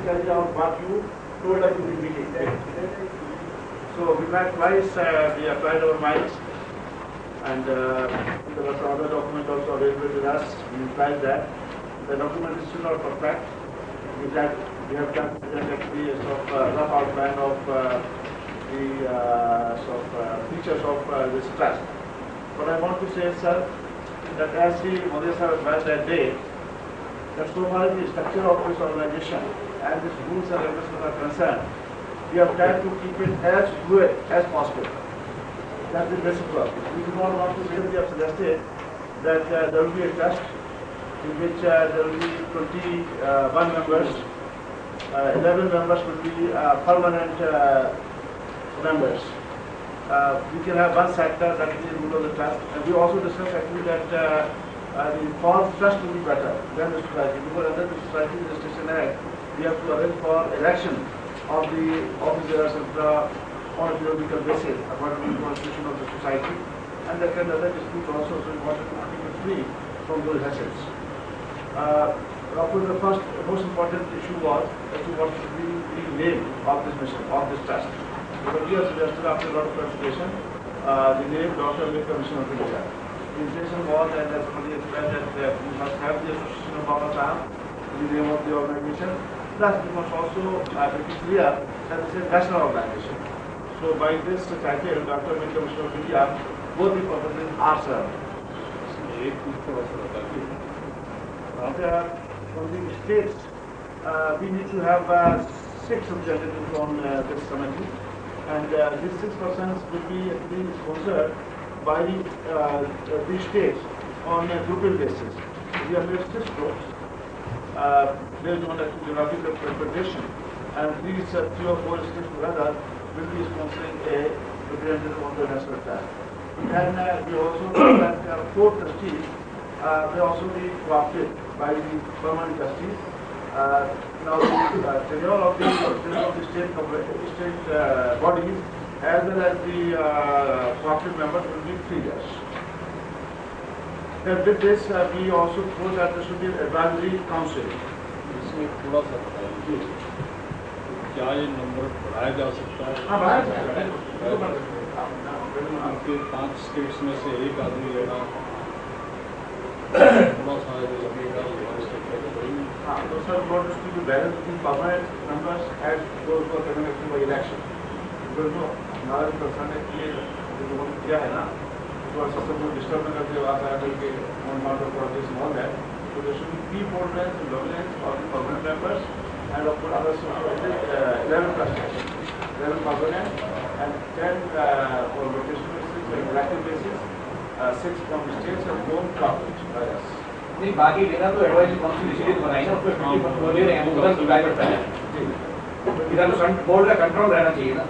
Carry out what you told us in the meeting. So we met twice, we applied our minds, and there was another document also available with us. We applied that. The document is still not perfect. We have done actually a sort of rough outline of the features of this trust. What I want to say, sir, that as the Modi sir advised that day, that so far as the structure of this organization and its rules and regulations are concerned, we have tried to keep it as fluid as possible. That's the basic work. We do not want to say, we have suggested that there will be a trust in which there will be 21 members, 11 members will be permanent members. We can have one sector that is the rule of the trust. And we also discussed actually that the false trust will be better than the society, because under the Society Registration Act, we have to arrange for election of the officers on a periodical basis according to the constitution of the society, and there can other disputes also, so we wanted to keep it free from those hassles. Of course, the first most important issue was as to what should be the name of this mission, of this trust. Because we have suggested after a lot of consultation, the name Dr. Ambedkar Mission of India. The intention was, and as somebody explained, that we must have the Association of Baba Sahib, the name of the organization. Plus, we must also make it clear that this is a national organization. So, by this title, Dr. Ambedkar Mission of India, both the purposes are served. From the states, we need to have 6 representatives on this committee, and these 6 persons will be actually sponsored by the states on a grouping basis. We have made 6 groups based on the geographical preparation, and these 3 or 4 states together will be sponsoring a representative on the national track. And we also know that 4 trustees may also be co-opted by the permanent trustees. Now the tenure of the state bodies as well as the co-opted members will be 3 years. And with this, we also propose that there should be an advisory council. इसमें थोड़ा सा बताइए क्या ये number बढ़ाया जा सकता है? हाँ, बढ़ाया जा सकता है। आपके 5 स्टेट्स में से एक आदमी लेना थोड़ा सा तो sir note to be balance in permanent numbers as those for conducting by election. Because no हमारा जो कंसर्न है कि जो उन्होंने किया है ना, तो सिस्टम को डिस्टर्ब न करके बात आया कि amount of projects involve है, तो there should be key boardness and governance of the permanent members and of course other 11 trustees, 11 permanent and 10 for rotational basis and elective basis, 6 from the states and 1 coverage by us. नहीं बाकी लेना तो advisory council इसीलिए बनाई ना, उसमें 50% ले रहे हैं, वो डिवाइड करता है। इधर तो बोर्ड का कंट्रोल रहना चाहिए ना।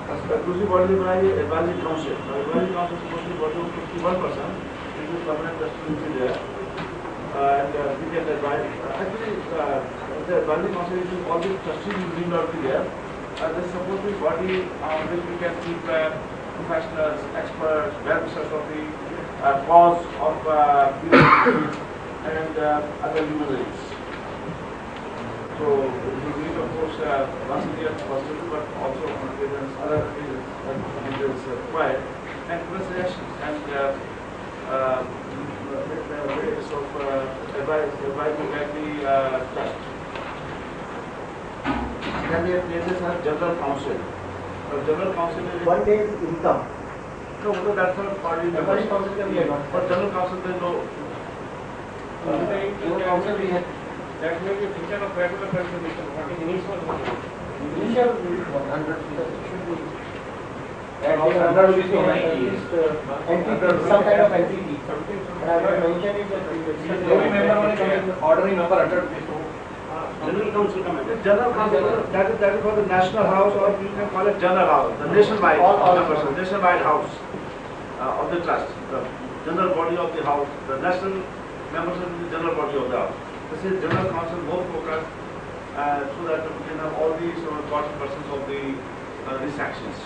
दूसरी बॉडी बनाई advisory council. Advisory council supposed to be 51%, which is permanent trustee there, and we can advise. Actually, the advisory council is all the trustees will need not be there. This is supposed to be body on which we can keep professionals, experts, well-wishers of the cause of and other human rights. So we need, of course, once a year possible, but also on occasions, other occasions required, and considerations and ways of advising back the trust. Then we have places as general council. General council is 1 day's income. no, that's not party members. But general council there is no. council we have that may be a feature of regular contribution. What is initial? initial 100 should be at least 100 rupees to 90 entity, some kind of entity. And I have mentioned it that every member only ordering number 100 rupees to General council committee. General council, that is for the national house, or you can call it general house, the nationwide, nationwide house of the trust, the general body of the house, the national members of the general body of the house. This is general council more focused so that we can have all these important persons of the these actions.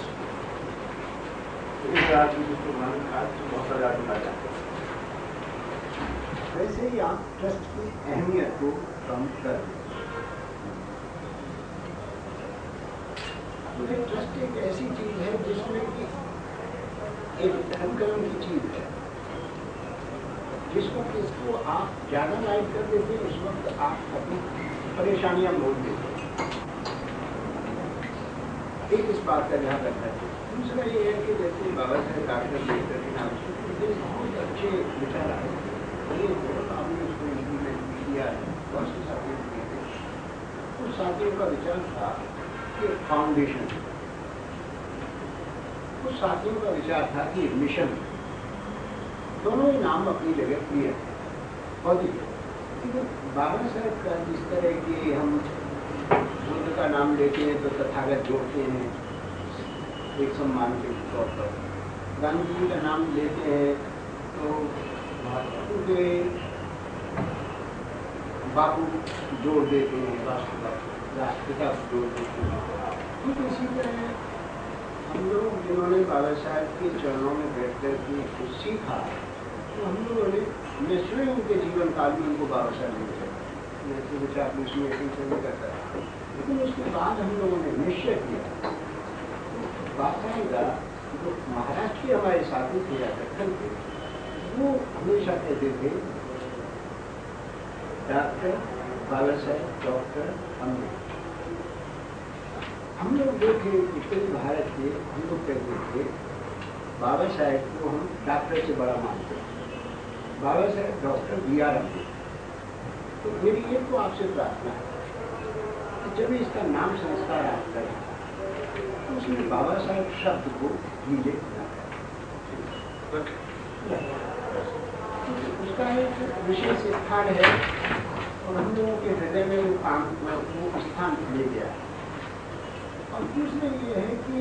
इस आदमी जिसको बनाने आज बहुत सारे आदमी आ जाते हैं। वैसे ही आप ट्रस्ट की अहमियत को कम कर दें। ट्रस्ट एक ऐसी चीज है जिसमें कि एक धर्म की चीज है, जिस वक्त इसको आप ज्यादा लाइक कर देते हैं उस वक्त आप अपनी परेशानियां मोड़ देते हैं। एक इस बात का ध्यान रखना चाहिए। दूसरा ये है कि जैसे बाबा साहेब डॉक्टर अम्बेडकर के नाम से बहुत अच्छे विचार आए, ये बहुत आपने उसको इम्प्लीमेंट किया है, बहुत से साथियों किए थे। उस साथियों का विचार था कि फाउंडेशन, कुछ साथियों का विचार था कि मिशन, दोनों ही नाम अपनी जगह क्लियर है, पॉजिटिव। बाबा साहब का जिस तरह की हम बुद्ध का नाम लेते हैं तो तथागत जोड़ते हैं एक सम्मान के तौर पर, गांधी जी का नाम लेते हैं तो उनके बापू जोड़ देते हैं, राष्ट्रपिता जोड़ देते हैं। ठीक इसी तरह हम लोग जिन्होंने बाबा साहब के चरणों में बैठकर के कुछ सीखा, तो हम लोगों ने निश्चय उनके जीवन काल में उनको बाबा साहब नहीं किया, जैसे विचार उसमें नहीं करता, लेकिन उसके बाद हम लोगों ने निश्चय किया। बाकायदा जो महाराष्ट्र के हमारे साथी थे या दक्कन थे, वो हमेशा कहते थे डॉक्टर बाबा साहब, डॉक्टर अम्बेडकर। हम लोग जो थे उत्तरी भारत के, हम लोग कहते थे बाबा साहेब को हम डॉक्टर से बड़ा मानते हैं, बाबा साहेब डॉक्टर B.R. अम्बेडकर। तो मेरी एक तो आपसे प्रार्थना है कि जब इसका नाम संस्कार आप करें तो उसमें बाबा साहेब शब्द को लीजिए ना करें, उसका एक विशेष स्थान है और हम लोगों के हृदय में वो स्थान ले गया है। और दूसरे ये है कि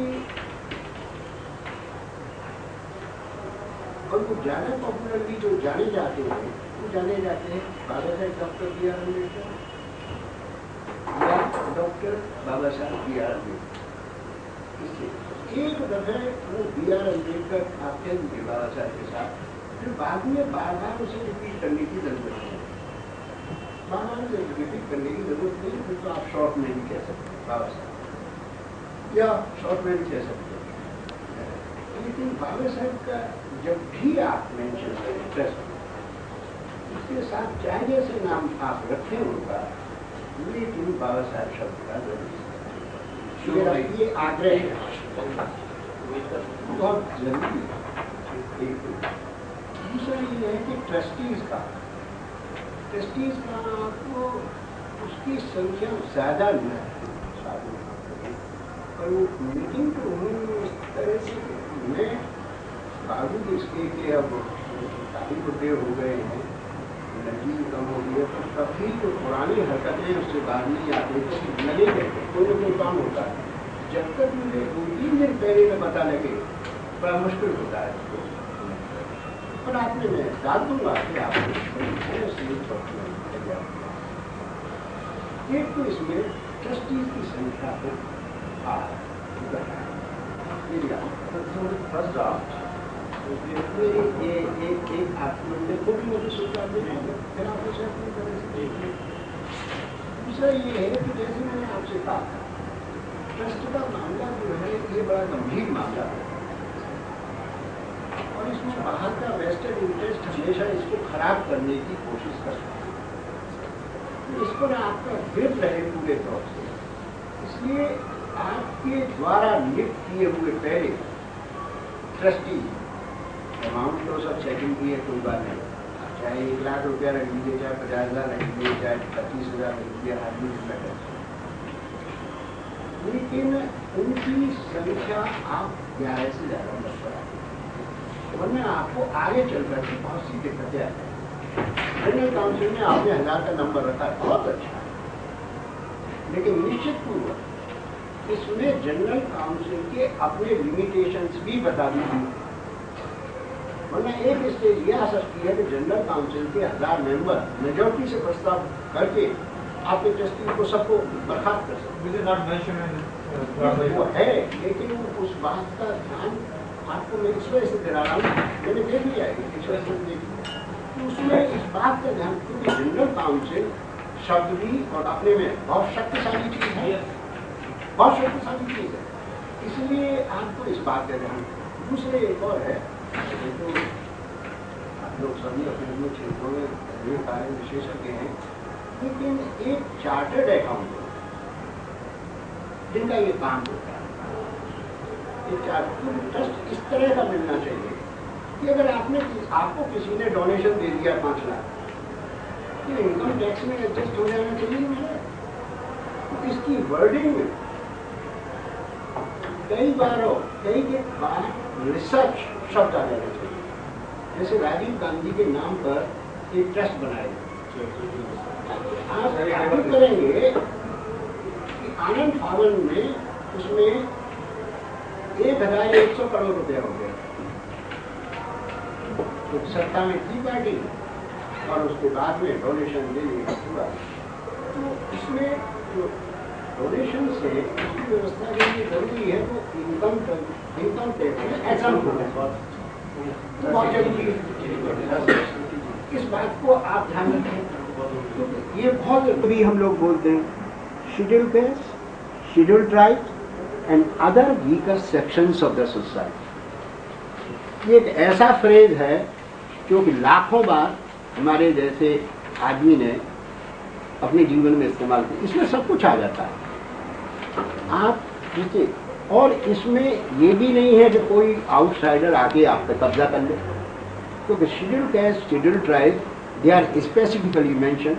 और वो ज़्यादा पॉपुलरली जो जाने जाते हैं वो जाने जाते हैं बाबा साहेब डॉक्टर B.R. अम्बेडकर या डॉक्टर बाबा साहेब B.R. अम्बेडकर। इसलिए एक दफे वो B.R. अम्बेडकर आते हैं बाबा साहब के साथ, फिर बाद में बार बार उसे रिपीट करने की जरूरत है, बार बार रिपीट करने की जरूरत नहीं, फिर तो आप शॉर्ट में भी कह सकते हैं बाबा साहब, या शॉर्ट में भी कह सकते हैं। लेकिन बाबा साहब का जब भी आप मेंशन करें ट्रस्ट, उसके साथ चाहे जैसे नाम आप रखें उनका, लेकिन बाबा साहब शब्द का जरूर ये आग्रह है, बहुत जरूरी है। दूसरा ये है कि ट्रस्टीज का आपको उसकी संख्या ज़्यादा न है, और वो मीटिंग तो हुई इस तरह से मैं बावजूद इसके कि अब काफ़ी बुढ़े हो गए हैं, एनर्जी भी कम हो गई है, तो कभी जो पुरानी हरकतें उससे बाहर नहीं आते तो लगे रहते, कोई ना कोई काम होता है। जब तक मुझे 2-3 दिन पहले में पता लगे बड़ा मुश्किल होता है उसको, पर आपने मैं डाल दूंगा कि आप एक तो इसमें ट्रस्टीज की संख्या को फर्स्ट ड्राफ्ट एक आपने को भी मुझे सोचा फिर आपने शायद दूसरा ये है कि जैसे मैंने आपसे कहा था, ट्रस्ट का मामला जो है ये बड़ा गंभीर मामला है और इसमें बाहर का वेस्टर्न इंटरेस्ट हमेशा इसको खराब करने की कोशिश करता है, इस पर आपका ग्रिप रहे पूरे तौर से। इसलिए आपके द्वारा नियुक्त किए हुए पहले ट्रस्टी अमाउंट तो सब सेटिंग की है, कोई बात नहीं, चाहे 1 लाख रुपया रख लीजिए, चाहे 50,000 रख लीजिए, चाहे 25,000 रख लीजिए, आदमी मैटर, लेकिन उनकी संख्या आप 11 से ज़्यादा मत बढ़ाइए, वरना आपको आगे चल करके बहुत सी दिक्कतें आती हैं। जनरल काउंसिल में आपने 1000 का नंबर रखा है, बहुत अच्छा है, लेकिन निश्चित पूर्वक इसमें जनरल काउंसिल के अपने लिमिटेशंस भी बता दीजिए, वरना एक स्टेज यह आ सकती है कि जनरल काउंसिल के 1000 मेंबर मेजॉरिटी से प्रस्ताव करके आपके ट्रस्टी को सबको बर्खास्त कर सकते वो है, लेकिन उस बात का ध्यान आपको मैं इस वजह से दिला रहा हूँ, मैंने देख लिया है इस वजह से देख लिया तो उसमें इस बात का ध्यान, क्योंकि जनरल काउंसिल शब्द भी और अपने में बहुत शक्तिशाली चीज है, बहुत शक्तिशाली चीज है, इसलिए आपको इस बात का ध्यान। दूसरे एक और है, तो आप लोग सभी अपने अपने क्षेत्रों में कार्य विशेषज्ञ हैं, लेकिन एक चार्टर्ड अकाउंटेंट जिनका ये काम होता है, एक चार्टर्ड ट्रस्ट इस तरह का मिलना चाहिए कि अगर आपको किसी ने डोनेशन दे दिया 5 लाख, तो इनकम टैक्स में एडजस्ट हो जाना चाहिए मेरा। तो इसकी वर्डिंग में कई के बार रिसर्च शब्द आ जाना चाहिए। जैसे राजीव गांधी के नाम पर एक ट्रस्ट बनाएगा, आप लागू करेंगे कि आनंद भवन में उसमें 1100 करोड़ रुपया हो गया, तो सत्ता में थी पार्टी और उसके बाद में डोनेशन देने का पूरा, तो इसमें जो डोनेशन से उसकी व्यवस्था के लिए जरूरी है, तो इनकम टैक्स में ऐसा होगा, तो बहुत जरूरी है। इस बात को आप ध्यान रखें, ये बहुत भी हम लोग बोलते हैं schedule caste, schedule tribe and other weaker sections of the society. ये एक ऐसा फ्रेज है जो कि लाखों बार हमारे जैसे आदमी ने अपने जीवन में इस्तेमाल किया, इसमें सब कुछ आ जाता है आप जैसे, और इसमें ये भी नहीं है कि कोई आउटसाइडर आके आप पे कब्जा कर ले, क्योंकि schedule caste, schedule tribe, they are specifically mention.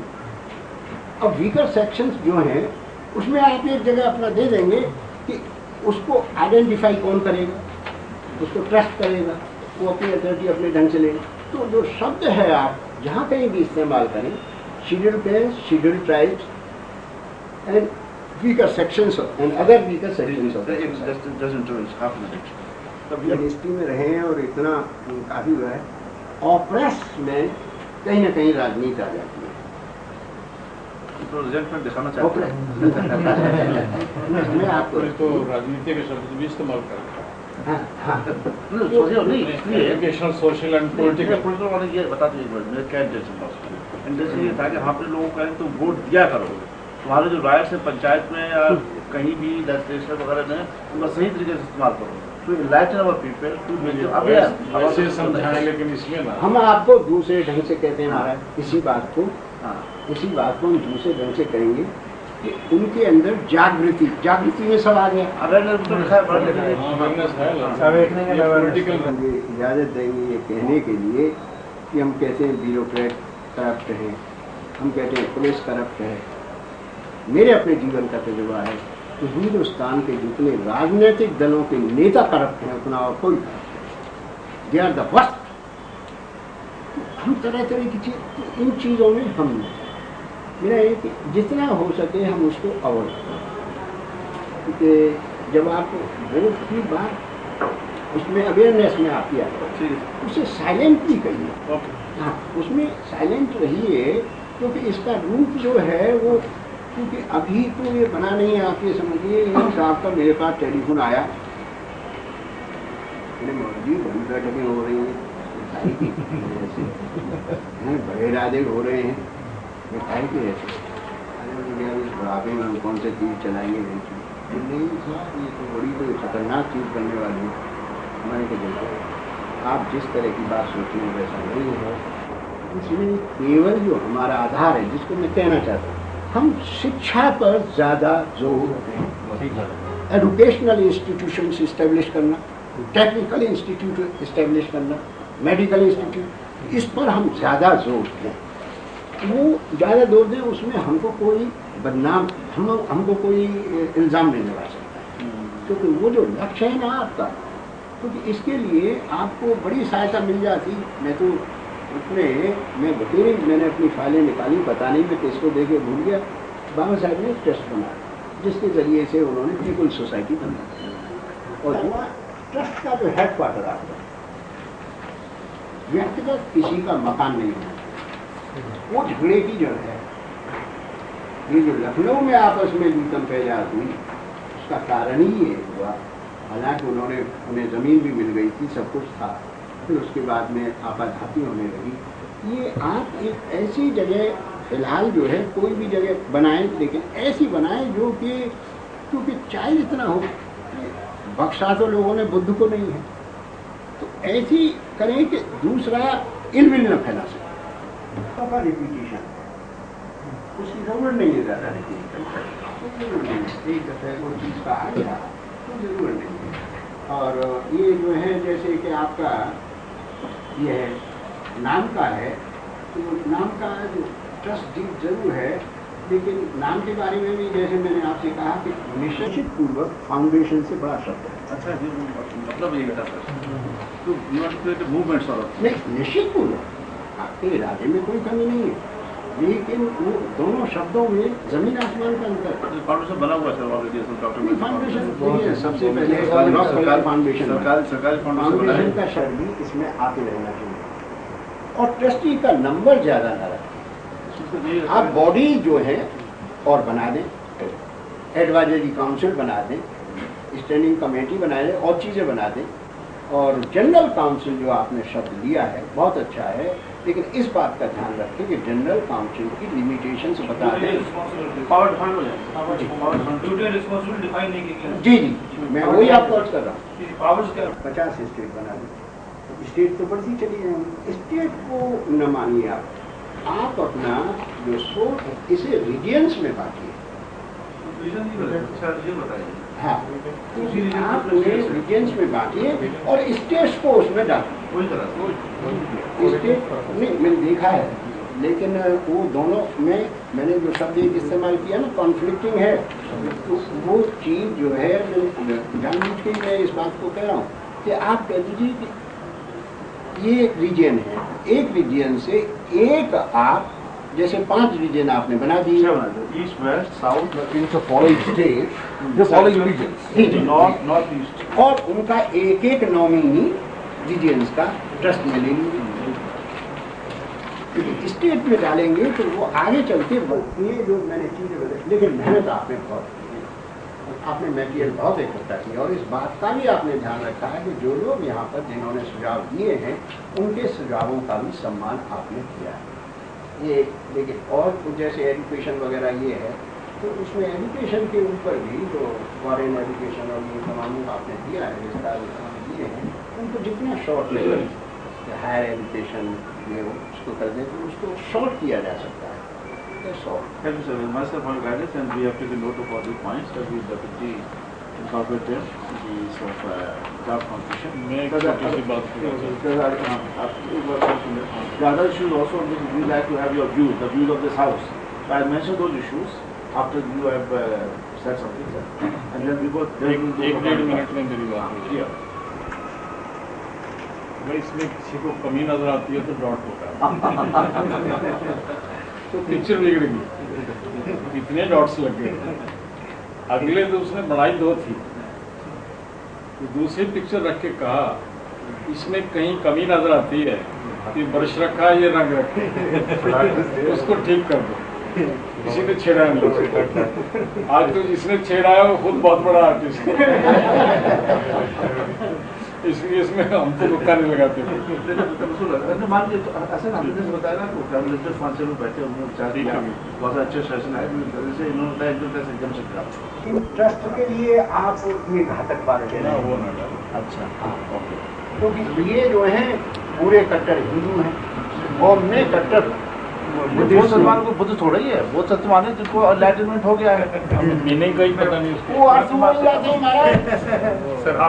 अब वीकर सेक्शंस जो हैं उसमें आप एक जगह अपना दे देंगे कि उसको आइडेंटिफाई कौन करेगा, उसको ट्रस्ट करेगा, वो अपनी अथॉरिटी अपने ढंग से लेगा। तो जो शब्द है आप जहाँ कहीं भी इस्तेमाल करें, schedule caste, schedule tribes and weaker sections and other weaker sections of history में रहे हैं और इतना काफी हुआ है, और प्रेस में कहीं ना कहीं राजनीति आ जाती है, तो रिजल्टमेंट दिखाना चाहते हैं। मैं आपको तो राजनीति के शब्द भी इस्तेमाल करते हैं, educational, social and political. Political वाले ये बता दीजिए, मेरे क्या इंटेंशन ये था कि वहाँ पे लोगों कहें तो वोट दिया करो, तुम्हारे जो राइट्स है पंचायत में या कहीं भी लेजिस्लेचर वगैरह में उनका सही तरीके से इस्तेमाल करो, तो इनलाइटन अवर पीपल टू ऐसे समझाएं, लेकिन इसमें ना हम आपको दूसरे ढंग से कहते हैं महाराज, इसी बात को हम दूसरे ढंग से कहेंगे कि उनके अंदर जागृति में सब आ गया। इजाजत देंगे ये कहने के लिए कि हम कहते हैं ब्यूरोक्रेट करप्ट है, हम कहते हैं पुलिस करप्ट है। मेरे अपने जीवन का तजुर्बा है कि हिंदुस्तान के जितने राजनीतिक दलों के नेता करप्ट हैं उतना और कोई, दे आर द वर्स्ट। हम तरह तरह की चीज, तो इन चीज़ों में हम, मेरा ये कि जितना हो सके हम उसको अवॉइड करें, क्योंकि जब आप वोट की बात उसमें अवेयरनेस में आती है, उसे साइलेंटली कहिए, हाँ उसमें साइलेंट रहिए, क्योंकि इसका रूप जो है वो, क्योंकि अभी तो ये बना नहीं है। आप ये समझिए, एक साहब का मेरे पास टेलीफोन आया, जी बड़ी बैठकें हो रही हैं, बड़े इरादे हो रहे हैं, मिठाई की ऐसे, अरे बुढ़ापे में हम कौन से चीज़ चलाएंगे, नहीं साहब ये तो बड़ी कोई खतरनाक चीज़ करने वाली है। हमारे को देखो, आप जिस तरह की बात सोचें वैसा नहीं है। इसमें केवल जो हमारा आधार है, जिसको मैं कहना चाहता हूँ, हम शिक्षा पर ज़्यादा जोर दें, एजुकेशनल इंस्टीट्यूशंस इस्टेब्लिश करना, टेक्निकल इंस्टीट्यूट इस्टेब्लिश करना, मेडिकल इंस्टीट्यूट, इस पर हम ज़्यादा जोर दें, वो ज़्यादा जोर दें। उसमें हमको कोई बदनाम, हमको कोई इल्ज़ाम नहीं लगा सकता, क्योंकि वो जो लक्ष्य है ना आपका, क्योंकि इसके लिए आपको बड़ी सहायता मिल जाती। मैं तो मैं बतेरी, मैंने अपनी फाइलें निकाली, पता नहीं मैं किसको दे के भूल गया, बाबा साहब ने ट्रस्ट बनाया जिसके ज़रिए से उन्होंने पीपल्स सोसाइटी बनाई, और ट्रस्ट का जो हेड क्वार्टर आपका व्यक्तिगत किसी का मकान नहीं है, वो झगड़े की जड़ है। ये जो लखनऊ में आपस में लूटन फैजात हुई, उसका कारण ही ये हुआ। हालांकि उन्हें ज़मीन भी मिल गई थी, सब कुछ था, फिर उसके बाद में आपाधापी होने लगी। ये आप एक ऐसी जगह फिलहाल जो है कोई भी जगह बनाएं, लेकिन ऐसी बनाएं जो कि क्योंकि चाहे जितना हो, बख्शा तो लोगों ने बुद्ध को नहीं है, तो ऐसी करें कि दूसरा इल्म न फैला सके। रिपीटिशन उसकी जरूरत नहीं है, ज़्यादा रिपीटिशन एक दफे वो चीज़ का आ गया तो जरूरत नहीं है। और ये जो है जैसे कि आपका ये है नाम का है, तो नाम का जो ट्रस्ट डीड जरूर है, लेकिन नाम के बारे में भी जैसे मैंने आपसे कहा कि निश्चित पूर्वक फाउंडेशन से बड़ा शब्द है। अच्छा, मतलब ये बेटा तो you want to create movement sort नहीं, निश्चित पूर्वक आपके इरादे में कोई कमी नहीं है, लेकिन वो दोनों शब्दों में जमीन आसमान का अंतर है। फाउंडेशन बना हुआ सर ऑलरेडी डॉक्टर फाउंडेशन सबसे पहले सरकारी फाउंडेशन का शब्द भी इसमें आते रहना चाहिए, और ट्रस्टी का नंबर ज़्यादा ना रखें। आप बॉडी जो है और बना दें, एडवाइजरी काउंसिल बना दें, स्टैंडिंग कमेटी बना दें और चीज़ें बना दें, और जनरल काउंसिल जो आपने शब्द लिया है बहुत अच्छा है, लेकिन इस बात का ध्यान रखें कि जनरल काउंसिल की लिमिटेशन से बता दें। पावर डिफाइन हो जाए। जी जी, मैं वही आपको अर्ज कर रहा हूँ। 50 स्टेट बना दें, स्टेट तो बढ़ती चली जाएंगी, स्टेट को न मानिए आप अपना जो सोच है इसे रीजियंस में बांटिए। हाँ, आप उन्हें रीजियंस में बांटिए और स्टेट्स को उसमें डालिए। स्टेट नहीं मैंने देखा है, लेकिन वो दोनों में मैंने जो शब्द इस्तेमाल किया ना, कॉन्फ्लिक्टिंग है, तो वो चीज़ जो है जानबूझ के मैं इस बात को कह रहा हूँ कि आप कह दीजिए कि ये एक रीजन है, एक रीजन से एक आप जैसे 5 रीजन आपने बना दिए, east west south in following state जो फॉलोइंग रीजन नॉर्थ ईस्ट, और उनका एक एक नॉमिनी रीजन्स का ट्रस्ट में ले लीजिए। स्टेट में डालेंगे तो वो आगे चलते ये जो मैंने चीज़ें बताई, लेकिन मेहनत आपने बहुत की, आपने मटेरियल बहुत इकट्ठा किया, और इस बात का भी आपने ध्यान रखा है कि जो लोग यहाँ पर जिन्होंने सुझाव दिए हैं उनके सुझावों का भी सम्मान आपने किया है। ये लेकिन और जैसे एजुकेशन वगैरह ये है, तो उसमें एजुकेशन के ऊपर भी जो फॉरेन एजुकेशन और ये तमाम आपने दिया है, विस्तार दिए हैं, उनको जितना शॉर्ट लेवल हायर एजुकेशन ये उसको कर दें तो उसको शॉर्ट किया जा सकता है। Thank you, sir. Myself for your guidance, and we have taken note of all these points that we definitely incorporate them in the sort of draft constitution. मैं एक छोटी सी बात The other issues also, we like to have your views, the views of this house. So I mentioned those issues after you have said something, sir. And then we go. एक 1.5 minute में मेरी बात है। भाई इसमें किसी को कमी नजर आती है तो डॉट होता है तो पिक्चर बिगड़ेगी, इतने डॉट्स लग गए। अगले तो उसने बनाई 2 थी, तो दूसरी पिक्चर रख के कहा इसमें कहीं कमी नजर आती है, ये ब्रश रखा है, ये रंग रखा, उसको ठीक कर दो। किसी ने छेड़ा नहीं, आज तो जिसने छेड़ा है वो खुद बहुत बड़ा आर्टिस्ट है, इसलिए इसमें हम तो रुका नहीं लगाते थे। मान लीजिए ऐसा हमने जैसे बताया ना, तो फांसी में बैठे बहुत अच्छे सेशन है, जैसे इन्होंने एकदम से करा ट्रस्ट के लिए आप ये घातक बात कह रहे वो हैं। ना अच्छा, हाँ, क्योंकि ये जो है पूरे कट्टर हिंदू हैं और मैं कट्टर वो सलमान को बुद्ध थोड़ा ही है, वो सलमान है जिनको एनलाइटमेंट हो गया है। मीनिंग का ही पता नहीं उसको। वो अर्थ मुल्ला थे महाराज,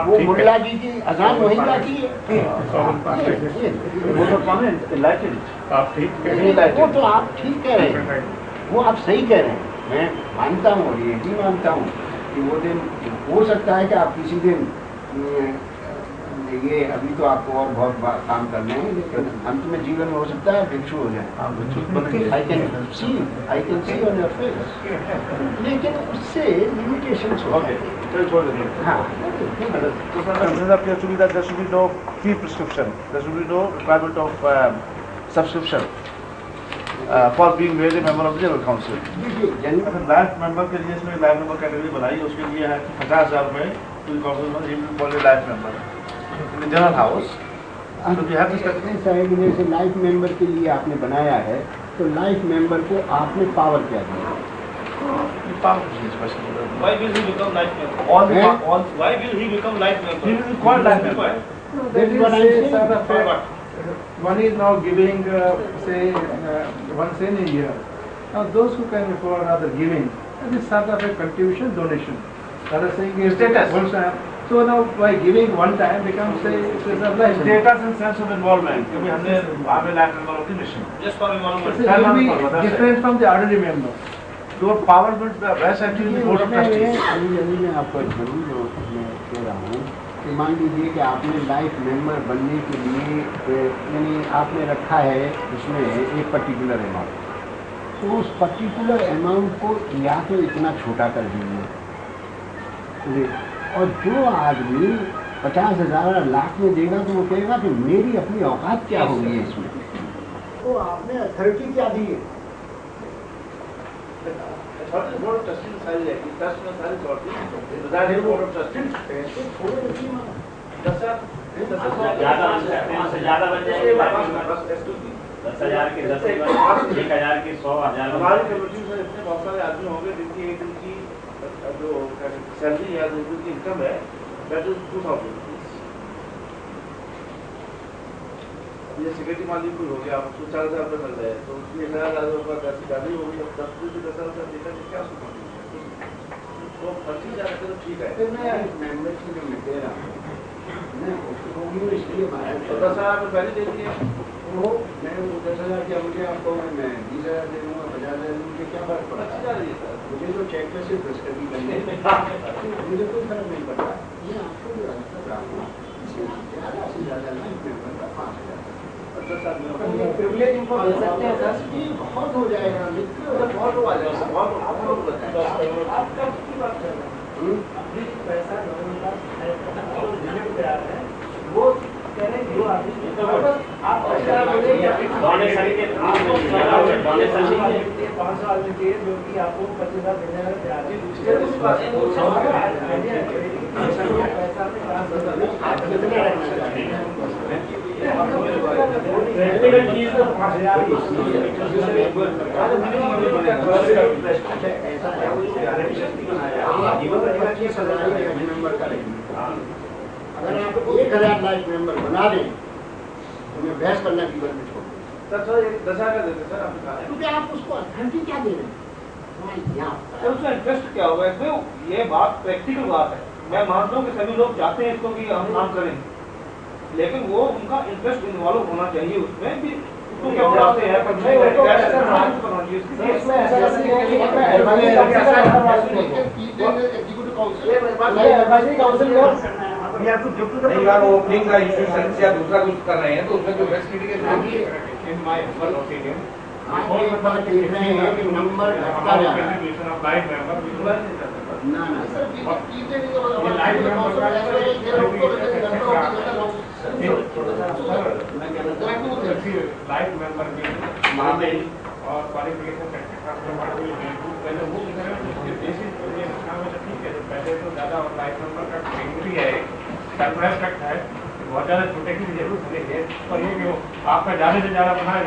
वो मुल्ला जी की अजान वही जाती है। वो सलमान है एनलाइटेड, आप ठीक कह रहे हैं। वो तो आप ठीक कह रहे हैं, वो आप सही कह रहे हैं, मैं मानता हूँ और ये भी मानता हूँ कि वो दिन हो सकता है कि आप किसी दिन ये अभी तो आपको और बहुत काम करने हैं, लेकिन अंत में जीवन में हो सकता है भिक्षु हो जाए। I can see on your face, लेकिन उससे लिमिटेशंस हो गए। हाँ, तो sir actually that there should be no fee prescription, there should be no requirement of subscription. for being made a member of the General Council. General life member के लिए इसमें life member category बनाई, उसके लिए है कि 50,000 रुपये to counsel में he will call A life member in the general house. तो वी हैव दिस साहब जैसे लाइफ मेंबर के लिए आपने बनाया है, तो लाइफ मेंबर को आपने पावर क्या दिया? Why will he become life member? Why will he become life member? He will be called life member. That is what I am saying. For what? One is now giving, say, once in a year. Now those who can afford are giving. That is sort of a contribution, donation. Other saying is Status. once time. So now by giving one time becomes say it is a life. Status and sense of involvement. क्योंकि हमने I'm a life member of the mission. Just for involvement. So it will be different from the ordinary member. तो power will vest actually in the board of trustees. अभी मैं आपको एक जरूर जो मैं कह रहा हूँ कि मान लीजिए कि आपने लाइफ मेंबर बनने के लिए यानी आपने रखा है उसमें एक पर्टिकुलर अमाउंट, तो उस पर्टिकुलर अमाउंट को या तो इतना छोटा कर दीजिए, और जो आदमी 50,000 लाख में देगा तो वो कहेगा कि मेरी अपनी औकात क्या होगी इसमें, तो आपने अथॉरिटी क्या दी है? Authority board of trustees सारी रहेगी, ट्रस्ट में सारी authority, presiding board of trustees। पैसे थोड़े नहीं मांगा। 10,000 ज़्यादा बन जाएंगे, बस excuse me। 10,000 के 10, 1,000 के 100,000। हमारी कमेटी में इतने बहुत सारे आदमी होंगे जिनकी एक दिन की जो सैलरी या जो की इनकम है that is 2,000 rupees। ये सेक्रेटरी मालिक कोई हो गया, उसको 4,000 रुपये मिल रहे हैं, तो उसकी 1,000 रुपये पैसे ज़्यादा होगी, अब 10,000 रुपये देकर के क्या उसको तो 25,000 तो ठीक है। फिर मैं मेंबरशिप जो मैं दे रहा हूँ मैं उसको होगी इसलिए तो 10,000 रुपये पहले दे दिए, वो मैं वो 10,000 क्या मुझे आपको मैं 20,000 दे दूँगा, 50,000 मुझे क्या फर्क पड़ा? 25,000 दिए सर। मुझे तो चेक में सिर्फ दस्तखत करनी है, मुझे कोई फर्क नहीं पड़ता। मैं आपको जो रास्ता रहा हूँ ज़्यादा से ज़्यादा लाइफ मेंबर का 5,000 प्रिविलेज इनको दे सकते हैं सर। बहुत हो जाएगा मित्र, बहुत लोग आ जाएगा, बहुत आप लोग बताएं। आप कब की बात कर रहे हैं? अभी पैसा गवर्नमेंट का देने को तैयार है, वो कह रहे हैं जो आदमी आप पैसा डोनेशन के डोनेशन 500 आदमी के जो कि आपको 25,000 देने का तैयार अगर आप 1,000 लाइफ मेंबर बना दें तो मैं बहस करना की बात नहीं छोड़ूंगा। सर 10,000 का देते सर आप, क्योंकि आप उसको अथॉरिटी क्या दे रहे हैं? उसका इंटरेस्ट क्या होगा? देखो ये बात प्रैक्टिकल बात है, मैं मानता हूँ कि सभी लोग चाहते हैं इसको कि हम काम करें, लेकिन वो उनका इंटरेस्ट इन्वॉल्व होना चाहिए उसमें भी। तो क्या चाहते हैं ओपनिंग का इश्यू या दूसरा कुछ कर रहे हैं तो उसमें जो बेस्ट इन माय ओपिनियन आप एक बात देख रहे हैं कि नंबर घटता जा रहा है। ना सर लाइफ मेंबर के मामले और क्वालिफिकेशन पहले वो उसके बेसिस ठीक है। पहले तो ज़्यादा और लाइफ मेंबर का डिग्री है, सरप्राइज तक है, बहुत ज़्यादा छूटे की जरूरत नहीं है, और ये कि आपका ज़्यादा से ज़्यादा बना है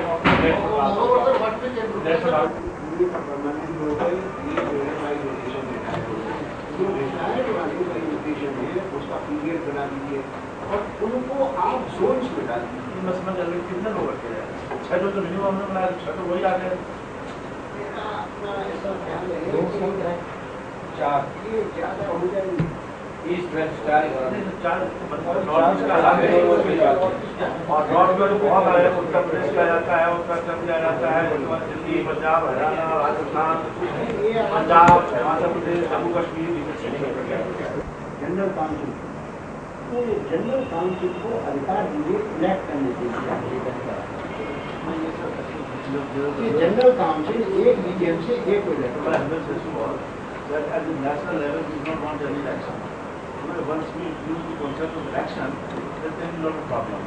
उसका पीरियड बना दीजिए और उनको आप जोन्स में डाल दीजिए। मैं समझ रहा हूँ कितने लोग रखे हैं, 6 जो तो मिनिमम हमने बनाया, 6 तो वही आ गए। अपना ऐसा ख्याल है 4 ये ज़्यादा हो जाएंगे। ईस्ट वेस्ट स्टाइल और नॉर्थ का अलग है, और नॉर्थ में तो बहुत आया, उत्तर प्रदेश का जाता है, उत्तराखंड का जाता है, दिल्ली, पंजाब, हरियाणा, राजस्थान, पंजाब, हिमाचल प्रदेश, जम्मू कश्मीर। जनरल काउंसिल तो जनरल काउंसिल को अधिकार दीजिए इलेक्ट करने के लिए। जनरल काउंसिल एक रीजन से एक हो जाता है। That at the national level we do not want any election. Once we use the concept of election, then there is not a problem.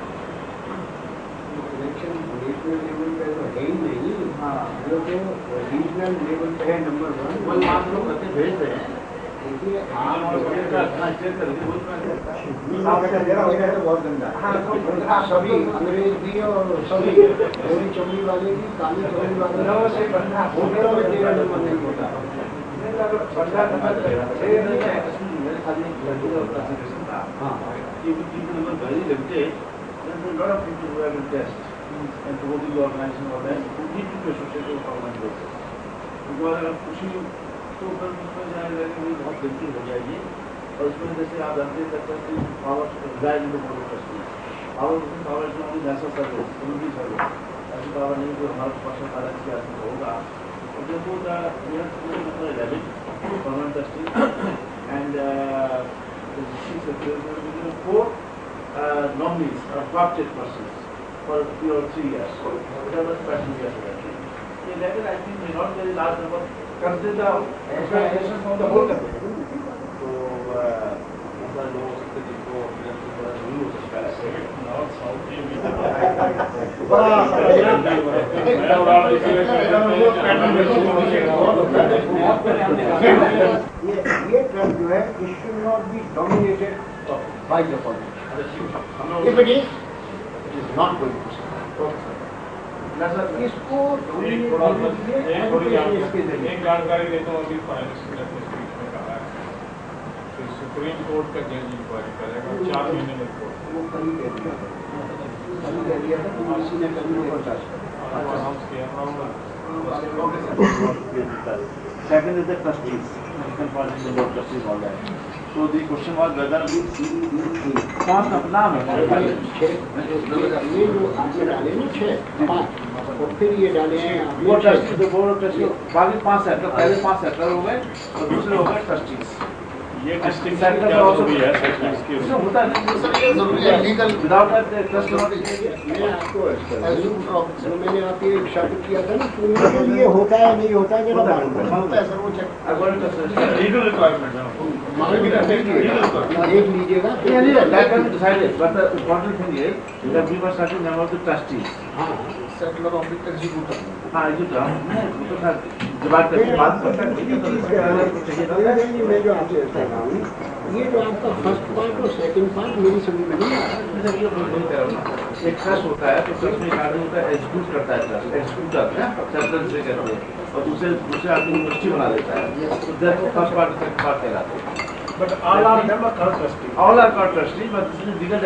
Election national level पे तो है ही नहीं। हाँ वो तो रीजनल लेवल पे है नंबर वो 1। आप लोग करके भेज रहे हैं। देखिए आप बहुत गंदा हाँ सभी अंग्रेज भी और सभी गोरी चमड़ी वाले भी काली चमड़ी वाले होटलों में 13 नंबर नहीं होता। हाँ very limited. There are a lot of people who have been tested and promoting the organization of that who need to be associated with organizations. Because अगर खुशी तो फिर उसमें जाने लगे भी बहुत गलती हो जाएगी और उसमें जैसे आप जानते हैं कि power reside in the board of trustee power is only national service community service ऐसी पावर नहीं जो हमारे पर्सनल अलग से आदमी होगा और देखो the permanent trustee and 4 nominees or opted persons for 2 or 3 years. Whatever special years are there. The level I think may not very large number consider expectations from the whole country. So, ऐसा लोग सकते जिनको नहीं हो सकता है। North south ये trust जो है it should not be dominated by the public. If it is not going to be. इसको एक जानकारी देता हूँ। अभी फाइनेंस मिनिस्टर ने स्पीच में कहा है कि सुप्रीम कोर्ट का जज इंक्वायरी करेगा 4 महीने में रिपोर्ट। वो कभी कह दिया था कि किसी ने कभी नहीं पहुंचा। अनाउंस किया। Second is the trustees. Second point is the board trustees all that. So the question was whether we कौन अपना ये जो आपने डाले ना 6 5 और फिर ये डाले हैं वो ट्रस्टी तो बोर्ड ऑफ ट्रस्टी बाकी 5 सेक्टर पहले 5 सेक्टर हो गए और दूसरे हो गए ट्रस्टीज। ये डिस्टिंक्शन क्या जरूरी है सेक्टर्स के इसमें होता है legal without that trust not. मैं आपको मैंने आप ये शब्द किया था ना कि उनके लिए होता है नहीं होता है जरा मालूम है सर वो चेक लीगल रिक्वायरमेंट देख लीजिएगा। That can be decided, but the important thing is that we must certain number of the trustees. हाँ सेटलर ऑफ द एग्जीक्यूटिव। हाँ एग्जीक्यूटिव तो सर डिवाइड करके बात करते हैं। मैं जो आपसे कह रहा हूँ ये जो आपका फर्स्ट पार्ट और सेकंड पार्ट मेरी समझ में नहीं आ रहा। एक ट्रस्ट होता है तो ट्रस्ट में एक आदमी होता है एग्जीक्यूट करता है ट्रस्ट एग्जीक्यूटर है सेटलर से कहते हैं और दूसरे आदमी को ट्रस्टी बना देता है तो फर्स्ट पार्ट सेकंड पार्ट कहलाते हैं। But all are member called trustee. All are called trustee, but this is legal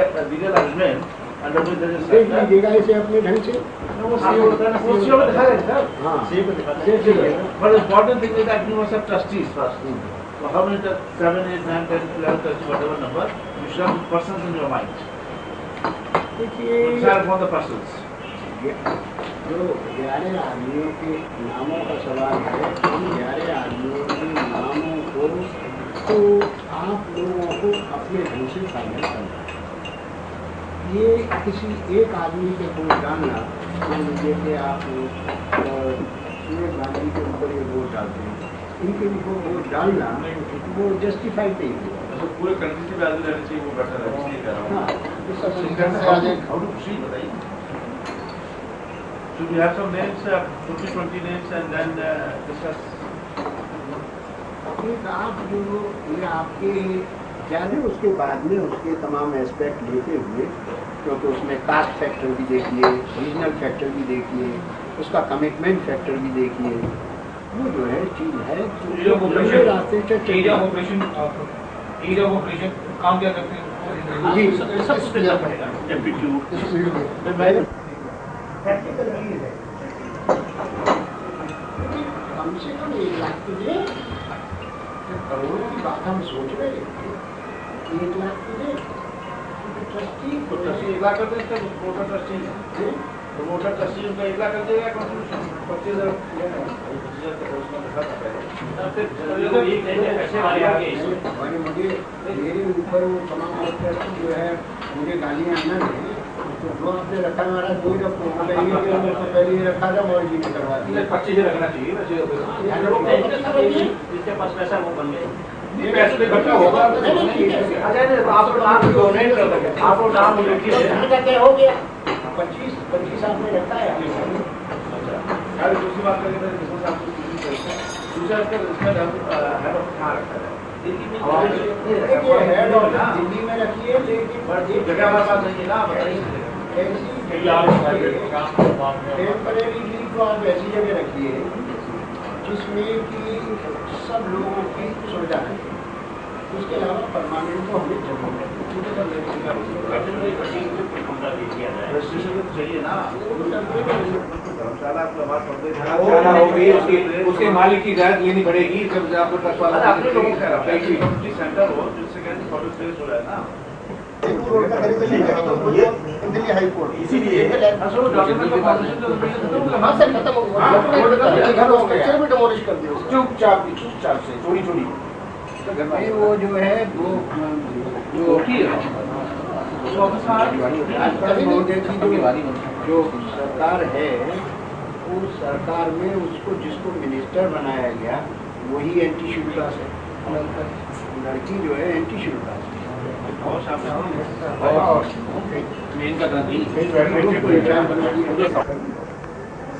arrangement under which there is देख लीजिएगा इसे अपने ढंग से। वो सीओ होता है ना वो सीओ में दिखा रहे हैं सर। हाँ सीओ में दिखा रहे हैं। But important thing is that you must have trustees first. So how many 7, 8, 9, 10, 11 trustees, whatever number, you should have persons in your mind. देखिए Decide upon the persons. जो 11 आदमियों के नामों का सवाल है उन 11 आदमियों के नामों को तो आप लोगों को अपने ढंग से फाइनल करना है। ये किसी एक आदमी के को डालना मान लीजिए कि आप सुरेश गांधी के ऊपर ये वोट डालते हैं इनके ऊपर वोट डालना वो जस्टिफाइड नहीं होगा। तो पूरे कंट्री से वैल्यू रहनी चाहिए वो बेटर है इसलिए कह रहा हूँ। हाँ How to proceed बताइए। Should we have some names, 20 names and then discuss? एक आप जो ये आपके जाने उसके बाद में उसके तमाम एस्पेक्ट लेते हुए क्योंकि उसमें कास्ट फैक्टर भी देखिए रीजनल फैक्टर भी देखिए उसका कमिटमेंट फैक्टर भी देखिए वो जो है चीज़ है एज ऑफ ऑपरेशन काम क्या करते हैं जी प्रैक्टिकल चीज़ है कम से कम 1 लाख के लिए करोड़ों की बात हम सोच रहे हैं 1 लाख के लिए ट्रस्टी तो ट्रस्टी 1 लाख कर देते हैं वोटर ट्रस्टी तो वोटर ट्रस्टी उनका 1 लाख कर देगा कॉन्स्टिट्यूशन 25,000 मुझे मेरे ऊपर वो तमाम ट्रस्टी जो है मुझे गालियाँ आना है तो जो आपने रखा है महाराज कोई रखो पहले ये रखा था और जी करवा दिया 25 रखना चाहिए जिसके पास पैसा वो बन गए ये पैसे इकट्ठा होगा आप लोग नाम हो गया 25 साल में रहता है। यार दूसरी बात करें तो जिसमें आपको दूसरा इसका इसमें हेड ऑफ कहाँ रखा है? देखिए हेड ऑफ दिल्ली में रखिए, लेकिन जगह हमारे पास नहीं है ना, बताइए। टेम्परेरी लीव को आप ऐसी जगह रखिए जिसमें कि सब लोगों की सुविधा है। उसके अलावा परमानेंट तो हमें जरूर है। रजिस्ट्रेशन तो चाहिए ना, धर्मशाला आपका बात पड़ते धर्मशाला होगी, उसके मालिक की इजाजत लेनी पड़ेगी। जब आपको ट्रस्ट वाला अपने लोगों का सेंटर हो जिससे कहते पब्लिक प्लेस हो रहा है ना, दिल्ली हाई कोर्ट इसीलिए हाँ सर खत्म हो गया, भी डिमोलिश कर दिया चुपचाप से चोरी चोरी। वो जो है वो जो सरकार है, उस सरकार में उसको जिसको मिनिस्टर बनाया गया वही एंटी शेड्यूल कास्ट है। लड़की जो है एंटी शेड्यूल कास्ट है।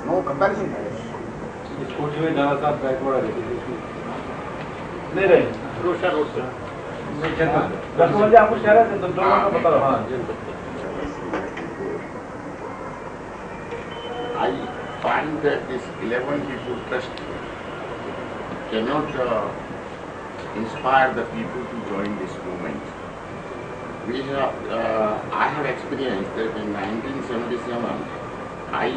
नो कंपैरिजन नहीं रहे रोशा रोड से 10 बजे आपको शहर है तो 2 घंटा बता रहा हूँ। I find that this 11 people trust cannot inspire the people to join this movement. I have experienced that in 1977, I,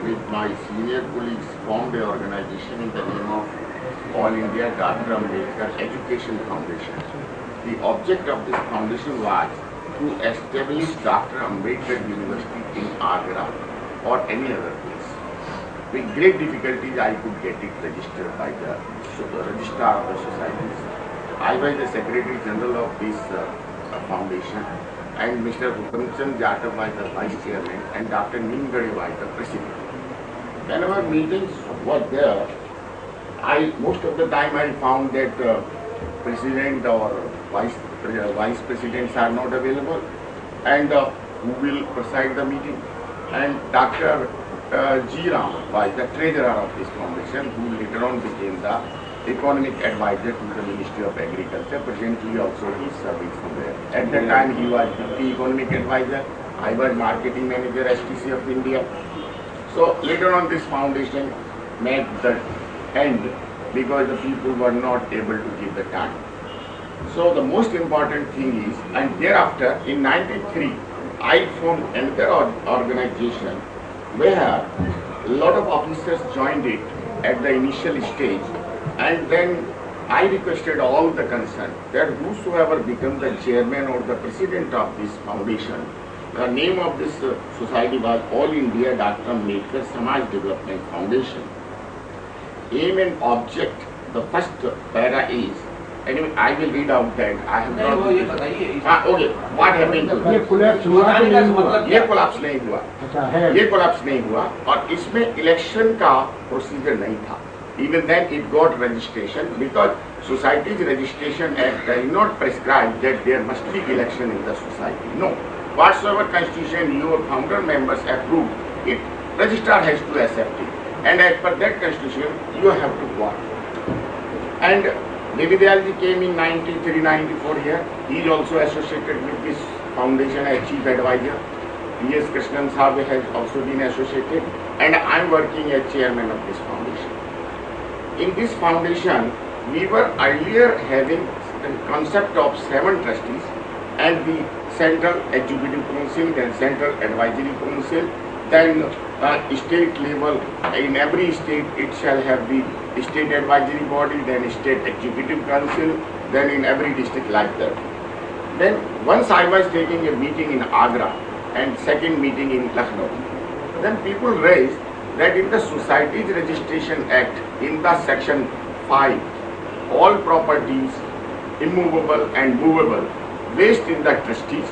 with my senior colleagues, formed an organization in the name of All India Dr. Ambedkar Education Foundation. The object of this foundation was to establish Dr. Ambedkar University in Agra or any other place. With great difficulties, I could get it registered by the registrar of the societies. I was the Secretary General of this foundation, and Mr. Hukamchand Jatav was the Vice Chairman, and Dr. Neemgade was the President. Whenever meetings were there, most of the time I found that President or Vice Presidents are not available, and who will preside the meeting. And Dr. G. Ram was the treasurer of this foundation, who later on became the economic advisor to the Ministry of Agriculture. Presently also he is serving somewhere. At that time he was the economic advisor. I was marketing manager STC of India. So later on this foundation met the end because the people were not able to give the time. So the most important thing is, and thereafter in 93 I formed another organization where a lot of officers joined it at the initial stage, and then I requested all the concerned that whosoever becomes the chairman or the president of this foundation, the name of this society was All India Dr. Ambedkar Samaj Development Foundation. Aim and object, the first para is, anyway I will read out that I have not. Okay, what happened? ये collapse हुआ कि नहीं हुआ? ये collapse नहीं हुआ, अच्छा है, ये कोलैप्स नहीं हुआ, और इसमें इलेक्शन का प्रोसीजर नहीं था. Even then it got registration because Societies Registration Act does not prescribe that there must be election in the society. No, whatsoever constitution your founder members approve, it registrar has to accept it, and as per that constitution you have to vote. And Devi Dayalji came in 93-94 here. He is also associated with this foundation as chief advisor. P.S. Krishnan Saab has also been associated, and I am working as chairman of this foundation. In this foundation, we were earlier having the concept of 7 trustees and the Central Executive Council, then Central Advisory Council, then state level. In every state it shall have the state advisory body, then state executive council, then in every district like that. Then once I was taking a meeting in Agra and second meeting in Lucknow, then people raised that in the Societies Registration Act, in the section 5, all properties immovable and movable based in the trustees.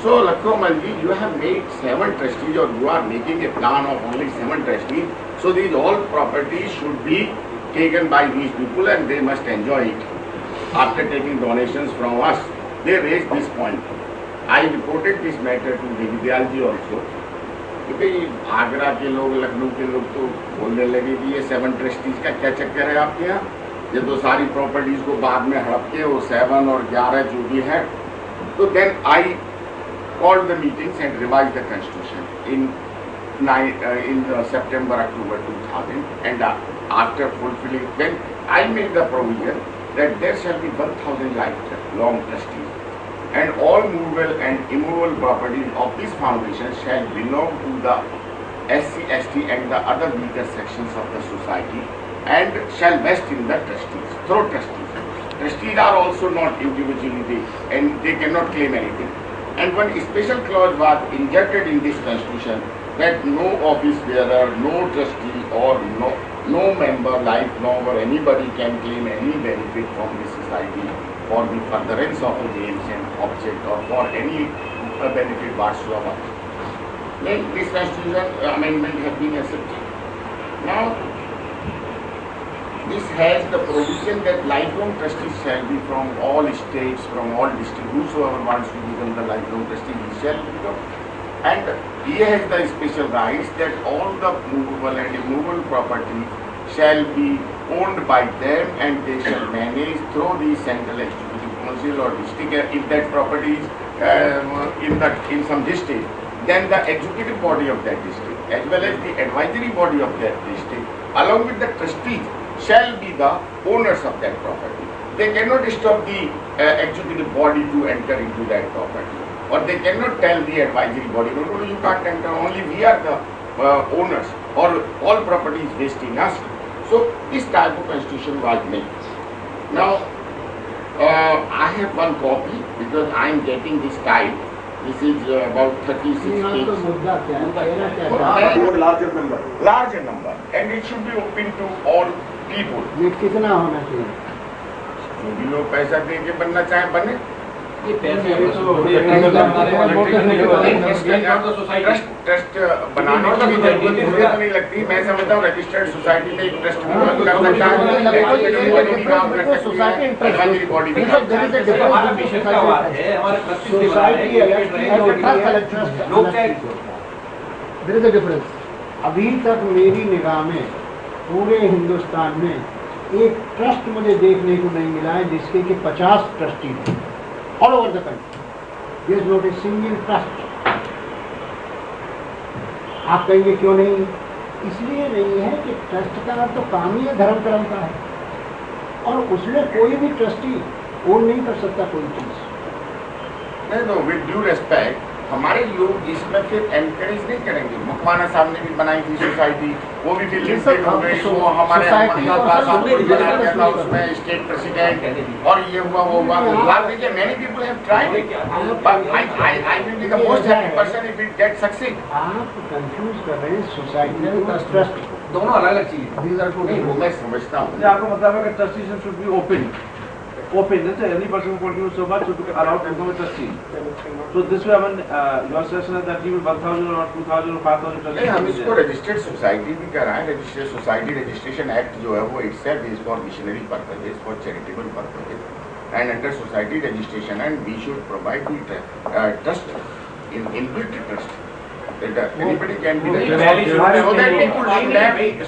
So Lucknow Malji, you have made 7 trustees, or you are making a plan of only 7 trustees. So these all properties should be taken by these people and they must enjoy it after taking donations from us. They raised this point. I reported this matter to Devi Dayalji also, क्योंकि आगरा के लोग, लखनऊ के लोग तो बोलने लगे कि ये 7 ट्रस्टीज का क्या चक्कर है आपके यहाँ, ये तो सारी प्रॉपर्टीज को बाद में हड़प के वो 7 और 11 जो भी है. तो then I called the meetings and revised the constitution in September, October 2000, and after fulfilling, then I made the provision that there shall be 1,000 lifelong trustees, and all movable and immovable properties of this foundation shall belong to the SC, ST and the other weaker sections of the society, and shall vest in the trustees, through trustees. Trustees are also not individually, and they cannot claim anything. And one special clause was injected in this constitution that no office bearer, no trustee or no member, lifelong or anybody can claim any benefit from the society for the furtherance of the aims and object or for any benefit whatsoever. Then this constitution amendment has been accepted. Now this has the provision that lifelong trustees shall be from all states, from all districts. Whosoever wants to become the lifelong trustee, he shall become. And he has the special rights that all the movable and immovable property shall be owned by them, and they shall manage through the central executive council or district. If that property is in some district, then the executive body of that district, as well as the advisory body of that district, along with the trustees, shall be the owners of that property. They cannot stop the executive body to enter into that property, or they cannot tell the advisory body, no, you can't enter, only we are the owners, or all property is wasting us. So this type of constitution was made. Now I have one copy because I am getting this type. This is about 36 pages. Larger number, and it should be open to all people. ये कितना होना चाहिए? जो भी लोग पैसा दे के बनना चाहे बने. ये पैसे ट्रस्ट बनाने की भी जरूरत नहीं लगती. मैं समझता हूँ रजिस्टर्ड सोसाइटी में एक ट्रस्ट कर सकता है, काम कर सकती है, एडवाइजरी बॉडी भी. There is a difference. अभी तक मेरी निगाह में पूरे हिंदुस्तान में एक ट्रस्ट मुझे देखने को नहीं मिला है जिसके कि 50 ट्रस्टी हैं all over the country. There is not a single trust. आप कहेंगे क्यों नहीं? इसलिए नहीं है कि ट्रस्ट का तो काम ही धर्म कर्म का है, और उसमें कोई भी ट्रस्टी ओन नहीं कर सकता कोई चीज. नहीं, विद ड्यू रेस्पेक्ट, हमारे लोग इसमें फिर एनकरेज नहीं करेंगे. मकवाना साहब ने भी बनाई थी सोसाइटी, वो भी फिर लिस्टेड हो गई. वो हमारे बनाया गया था, उसमें स्टेट प्रेसिडेंट और ये हुआ वो हुआ. देखिए many people have tried, but I will be the most happy person if it get succeed. आप कंफ्यूज कर रहे हैं सोसाइटी और ट्रस्ट, दोनों अलग अलग चीजें. मैं समझता हूँ. आपको मतलब है कि trustees should be open. Open, that's any person who contributes so much should be allowed to become a trustee. So this way, when your suggestion is that he will 1,000 or 2,000 or 5,000 trustees. नहीं, हम इसको registered society भी कराएं. Registered society registration act जो है वो itself is for missionary purposes, for charitable purposes, and under society registration, and we should provide the trust inbuilt trust. Anybody can be registered, so that people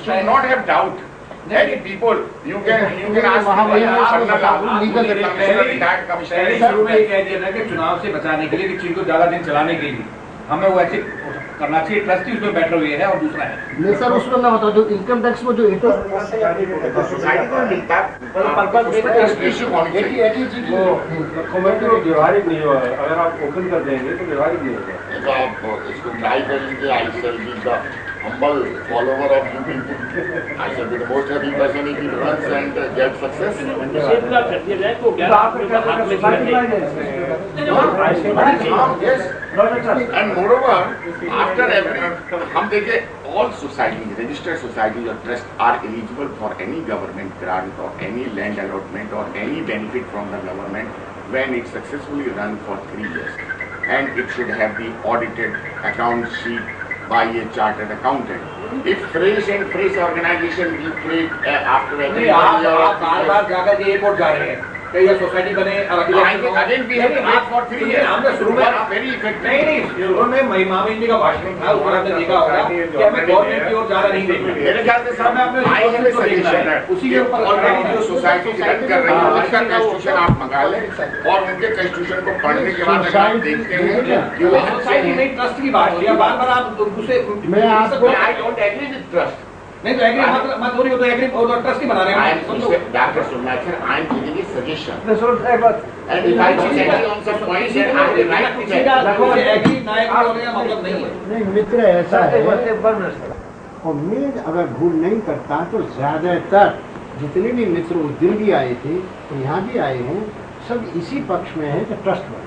should not have doubt. Many people, you can ask शुरू में ये कह दिया था कि चुनाव से बचाने के लिए, कि चीज को ज्यादा दिन चलाने के लिए हमें वो ऐसे करना चाहिए. ट्रस्टी उसमें बैठे हुए है, और दूसरा है नहीं सर, उसमें मैं बताऊँ जो इनकम टैक्स में जो सोसाइटी को मिलता कमेटी व्यवहारिक नहीं हुआ है. अगर आप ओपन कर देंगे तो व्यवहारिक नहीं होगा. तो आप इसको ट्राई कर लीजिए. I shall be the humble follower of you people. I shall be the most happy person if it runs and get success. Yes. And moreover, after every, हम देखिए, all societies, registered societies or trusts are eligible for any government grant or any land allotment or any benefit from the government when it successfully run for 3 years, and it should have the audited account sheet by a chartered accountant. If fresh organization will create after every आप बार-बार जाकर airport जा रहे हैं, या society बने Again we have to wait for 3 years. हमने शुरू में very effective. नहीं शुरू में मामिन जी का भाषण था, उसमें आपने देखा होगा कि हमें गवर्नमेंट की ओर ज्यादा नहीं देखना। मेरे ख्याल से साहब I have a suggestion है, उसी के ऊपर ऑलरेडी जो सोसाइटी रन कर रही है उसका कॉन्स्टिट्यूशन आप मंगा लें और उनके कॉन्स्टिट्यूशन को पढ़ने के बाद अगर आप देखते हैं कि वो सोसाइटी नहीं ट्रस्ट की बात है, बार-बार आप उसे मैं आपको I don't agree with trust. नहीं तो एग्री मत हो रही हो तो एग्री और ट्रस्ट ही बना रहे I हैं। am Dr. Somacher, I am giving a suggestion. एक बात And if I disagree on some points, then I have the right to किसी का that. एग्री ना एग्री होने का मतलब नहीं है। नहीं मित्र ऐसा है, एक बार मिनट और मैं अगर भूल नहीं करता तो ज्यादातर जितने भी मित्र उस दिन भी आए थे यहाँ भी आए हैं, सब इसी पक्ष में है कि ट्रस्ट बने,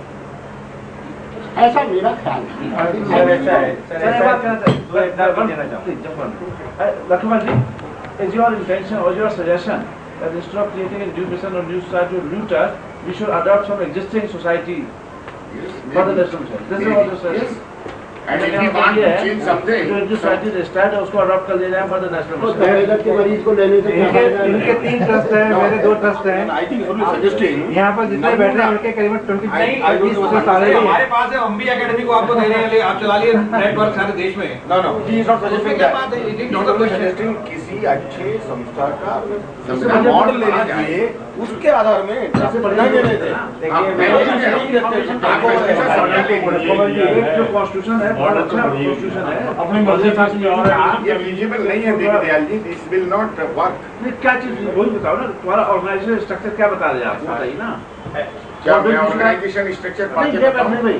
ऐसा मेरा ख्याल है। Lakshman ji, is your intention or your suggestion that instead of creating a new mission or new society or new trust, we should adopt some existing society for the national mission? This is what you said. Yes. And if we want to change something, जो society registered है उसको adopt कर लिया जाए for the national तो दहेज के मरीज को लेने से क्या फायदा है? इनके 3 ट्रस्ट हैं, मेरे 2 ट्रस्ट हैं। I think only suggesting. यहाँ पर जितने बैठे हैं उनके करीबन 20 सारे हमारे पास है, हम भी एकेडमी को आपको दे रहे हैं, आप चला लिए नेटवर्क सारे देश में। No, no. He is not suggesting क्या that. बात है? He is only suggesting किसी अच्छे संस्था का मॉडल ले लीजिए, उसके आधार में इंटरेस्ट बढ़ना देने दें। जो कॉन्स्टिट्यूशन है बहुत अच्छा कॉन्स्टिट्यूशन है, अपनी मर्जी ये एलिजिबल नहीं है Deendayal ji, this will not work. क्या चीज वही बताओ ना, तुम्हारा ऑर्गेनाइजेशन स्ट्रक्चर क्या बता रहे हैं आप, बताइए ना। क्या मैं ऑर्गेनाइजेशन स्ट्रक्चर नहीं ये बात नहीं भाई,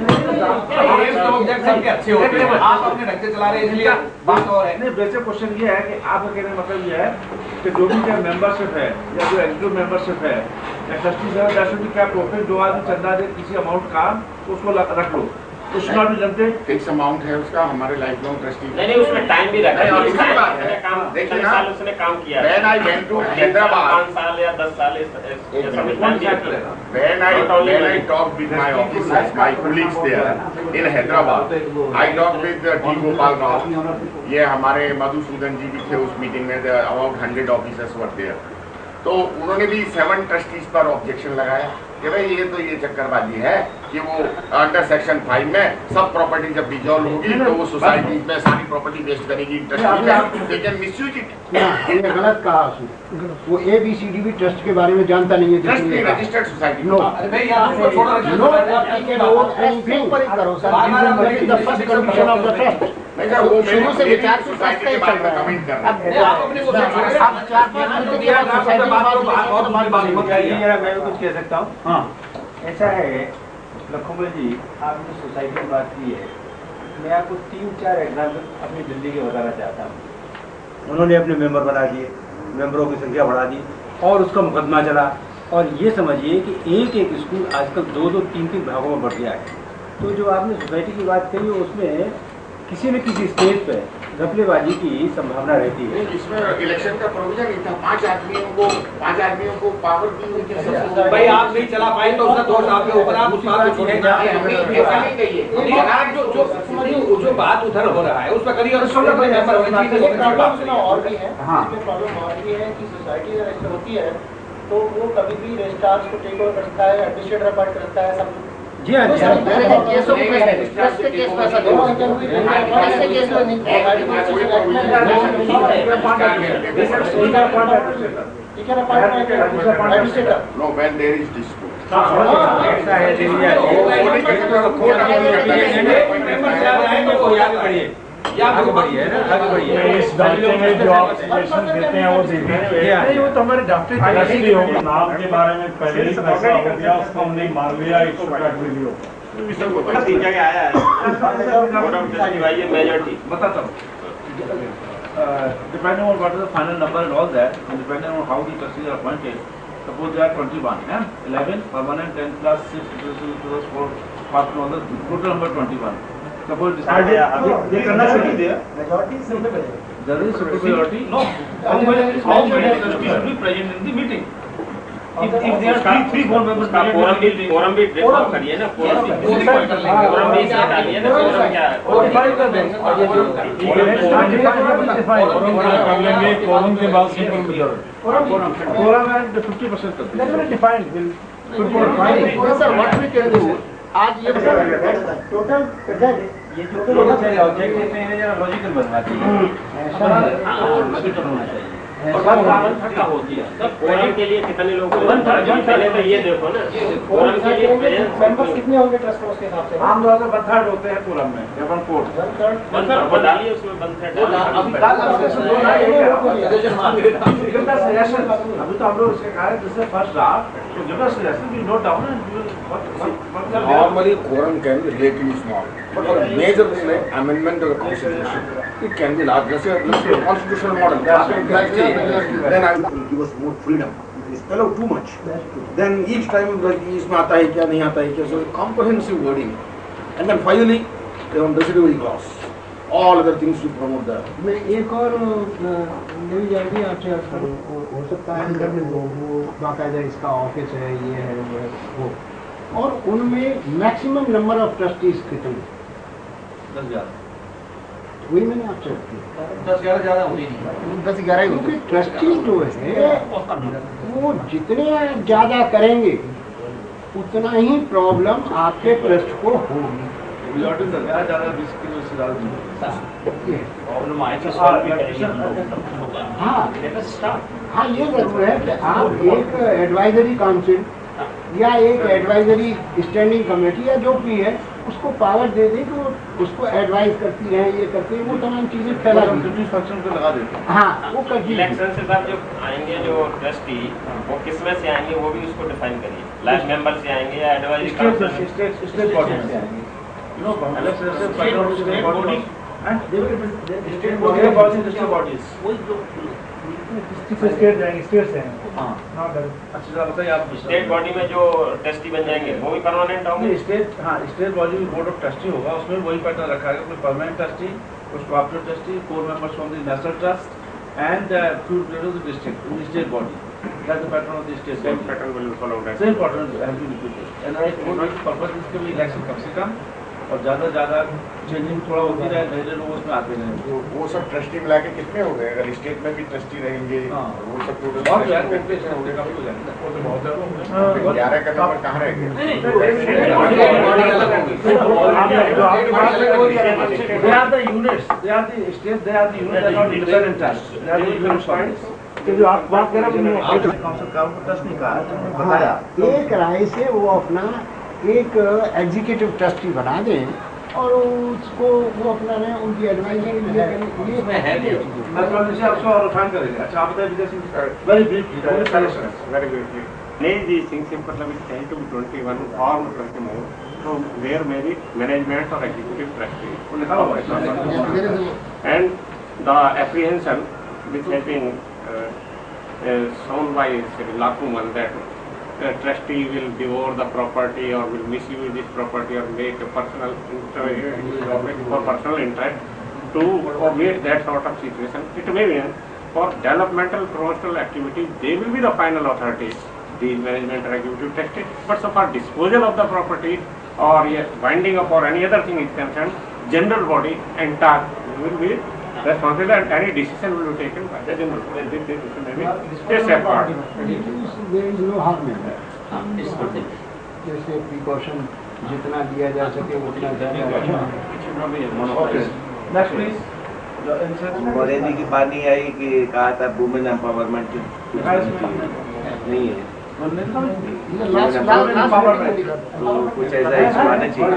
ऑब्जेक्ट सबके अच्छे होते हैं, आप अपने ढंग से चला रहे हैं इसलिए बात और है। नहीं बेसिक क्वेश्चन ये है कि आपका कहने का मतलब ये है कि जो भी क्या मेंबरशिप है या जो एग्जीक्यूटिव मेंबरशिप है या ट्रस्टी है, दैट शुड बी क्या प्रोफिट जो आदमी चंदा दे किसी अमाउंट का उसको रख लो, उस नॉट बी जनते फिक्स अमाउंट है उसका, हमारे लाइफ लॉन्ग ट्रस्टी नहीं उसमें टाइम भी रखा है और इसकी बात है। काम देखिए कितने ना, साल उसने काम किया When I went to Hyderabad, 5 साल या 10 साल when I talked with my officers, my colleagues there in Hyderabad, I talked with D. Gopal Rao. ये हमारे मधुसूदन जी भी थे उस मीटिंग में, about 100 officers were there. तो उन्होंने भी 7 ट्रस्टीज पर ऑब्जेक्शन लगाया कि भाई ये चक्करबाजी है कि वो अंडर सेक्शन 5 में सब प्रॉपर्टी जब डिजॉल्व होगी तो वो सोसाइटी में सारी प्रॉपर्टी वेस्ट करेगी, ट्रस्टी कैन मिसयूज इट। ये गलत कहा उसने, वो ABCD भी ट्रस्ट के बारे में जानता नहीं है। ट्रस्ट की रजिस्टर्ड सोसाइटी नो भाई यहाँ पे छोटा नो एनीथिंग करो sir, the first condition of the trust. नहीं सर, वो शुरू से विचार सोसाइटी के बारे में कमेंट कर रहा है। आप अपने को आप 4-5 मिनट के बाद सोसाइटी की बात मैं कुछ कह सकता हूँ। हाँ ऐसा है लखोमल जी, आपने सोसाइटी की बात की है, मैं आपको 3-4 एग्जाम्पल अपनी दिल्ली के बताना चाहता हूँ। उन्होंने अपने मेंबर बना दिए, मेंबरों की संख्या बढ़ा दी और उसका मुकदमा चला, और ये समझिए कि एक स्कूल आजकल 2-2, 3-3 भागों में बढ़ गया है। तो जो आपने सोसाइटी की बात कही उसमें किसी न किसी स्टेज पे घपलेबाजी की संभावना रहती है। इसमें इलेक्शन का प्रोविजन नहीं था, 5 आदमियों को पावर दी हुई थी। भाई आप नहीं चला पाए तो उसका दोष आपके ऊपर, आप उस बात को छोड़ेंगे। आप जो बात उधर हो रहा है उस पर करिए। और भी है, प्रॉब्लम और भी है कि सोसाइटी अगर ऐसे होती है तो वो कभी भी रजिस्ट्रार्स को टेक ओवर करता है, एडमिनिस्ट्रेटर अपॉइंट करता है, सब जी हाँ जी No, when there is dispute. ऐसा है आगे बढ़िए है ना, आगे बढ़िए। इस ढांचे में जो आप सजेशन देते हैं वो देखें। वो तो हमारे डॉक्टर नाम के बारे में पहले ही फैसला हो गया, उसको हमने मान लिया, इसको काट वीडियो। तीन जगह आया है मेजॉरिटी बताता हूँ। Depending on what is the final number and all that, and depending on how the trustees are appointed, suppose there are 21, 11 permanent, 10 plus 6 plus 4, all the total number 21. Suppose ये करना सही है। there is supermajority. No, how many trustees should be present in the meeting? If there are three, four members, forum भी deform करिए ना, forum भी इसमें डालिए ना, फोरम क्या डिफाइन कर देंगे कर लेंगे फोरम के बाद सिंपल मेजॉरिटी Quorum and 50% कर दीजिए। Defined sir what we can do आज ये टोटल ये जो ऑब्जेक्टिव में है जरा लॉजिकल बनना चाहिए, लॉजिकल होना चाहिए। और बात 1/3 होती है। तब फोरम के लिए कितने लोग पहले तो ये देखो ना, फोरम के लिए मेंबर्स कितने होंगे ट्रस्ट में उसके हिसाब से आमतौर से 1/3 होते हैं फोरम में या 1/4। 1/3 वो डालिए उसमें 1/3 अभी तो हम लोग इसके कारण जैसे फर्स्ट ड्राफ्ट तो give us suggestion we note down and we will Normally, quorum can be relatively small, but for a major thing like amendment of the constitution, it can be large. Let's say constitutional model. Then I will give us more freedom. If we spell out too much, then each time like इसमें आता है क्या नहीं आता है क्या, so comprehensive wording, and then finally on residuary clause, all other things to promote that. मैं एक और नई जानकारी आपसे हो सकता है वो बाकायदा इसका ऑफिस है, ये है वो, और उनमें मैक्सिमम नंबर ऑफ ट्रस्टीज कितने? 10,000 वही मैंने आपसे रखी 10-11 ज्यादा होती नहीं। 10-11 क्योंकि ट्रस्टीज जो है वो जितने ज्यादा करेंगे उतना ही प्रॉब्लम आपके ट्रस्ट को होगी। ज्यादा रिस्क की वजह से ज्यादा प्रॉब्लम आए तो सॉल्व भी करेंगे। हाँ लेट अस स्टार्ट। हाँ ये जरूर है कि आप एक एडवाइजरी काउंसिल या एक एडवाइजरी स्टैंडिंग कमेटी या जो भी है उसको पावर दे दें कि वो उसको एडवाइस करती है, ये करती है, वो तमाम चीजें फैला दी फंक्शन पे लगा देते हैं। हाँ वो कर दीजिए। इलेक्शन से साहब जो आएंगे जो ट्रस्टी वो किस में से आएंगे वो भी उसको डिफाइन करिए। लाइफ मेंबर से आएंगे या एडवाइजरी स्टेट बॉडी से आएंगे। You know, elected state body and they will state body district bodies. State जाएंगे, स्टेट से हाँ। अच्छा बताइए आप। स्टेट बॉडी में जो ट्रस्टी बन जाएंगे वो भी परमानेंट होंगे। स्टेट हाँ स्टेट बॉडी में बोर्ड ऑफ ट्रस्टी होगा, उसमें वही पैटर्न रखा है, कोई परमानेंट ट्रस्टी, कुछ cooperative trustee, 4 members from the national trust and 2 members of the district in the state body. That's the pattern of the state same body. Pattern will follow that. Same pattern has been repeated. And I told you purpose इसके लिए election कम से कम और ज्यादा changing थोड़ा होती रहे, नए लोग उसमें आते रहे। वो सब ट्रस्टी मिला के कितने हो गए? अगर स्टेट में भी ट्रस्टी रहेंगे वो सब टोटल बहुत जो है वो प्लेस है, होगा काफी हो जाएगा। वो तो बहुत है। 11 का नंबर कहाँ रह गया? They are the units. They are the states. They are the units. They are not independent trusts. They are the units bodies. कि जो आप बात कर रहे हैं काउंसिल का ट्रस्ट नहीं कहा, बताया। एक राय से वो अपना एक एग्जीक्यूटिव ट्रस्टी बना दें और उसको वो अपना ने उनकी एडवाइजरी आपको और रिफाइन करेंगे। अच्छा आप बताइए very briefly Very briefly. Name these things in Parliament 10 to 21 or 20 more. So there may be management or executive trustee. And the apprehension which has been shown by Sri Lakuman that trustee will devour the property or will misuse this property or make a personal for personal interest to meet that sort of situation. It may be for developmental professional activities they will be the final authorities, these management or executive trustees. But so far disposal of the property or winding up or any other thing is concerned, general body entire will be responsible and any decision will be taken by the general body. This decision may be a separate. There is no harm in that. जैसे precaution जितना दिया जा सके उतना ज़्यादा अच्छा। Next please. Modi की बात नहीं आई कि कहा था वुमेन एम्पावरमेंट नहीं है, तो कुछ ऐसा इसको आना चाहिए।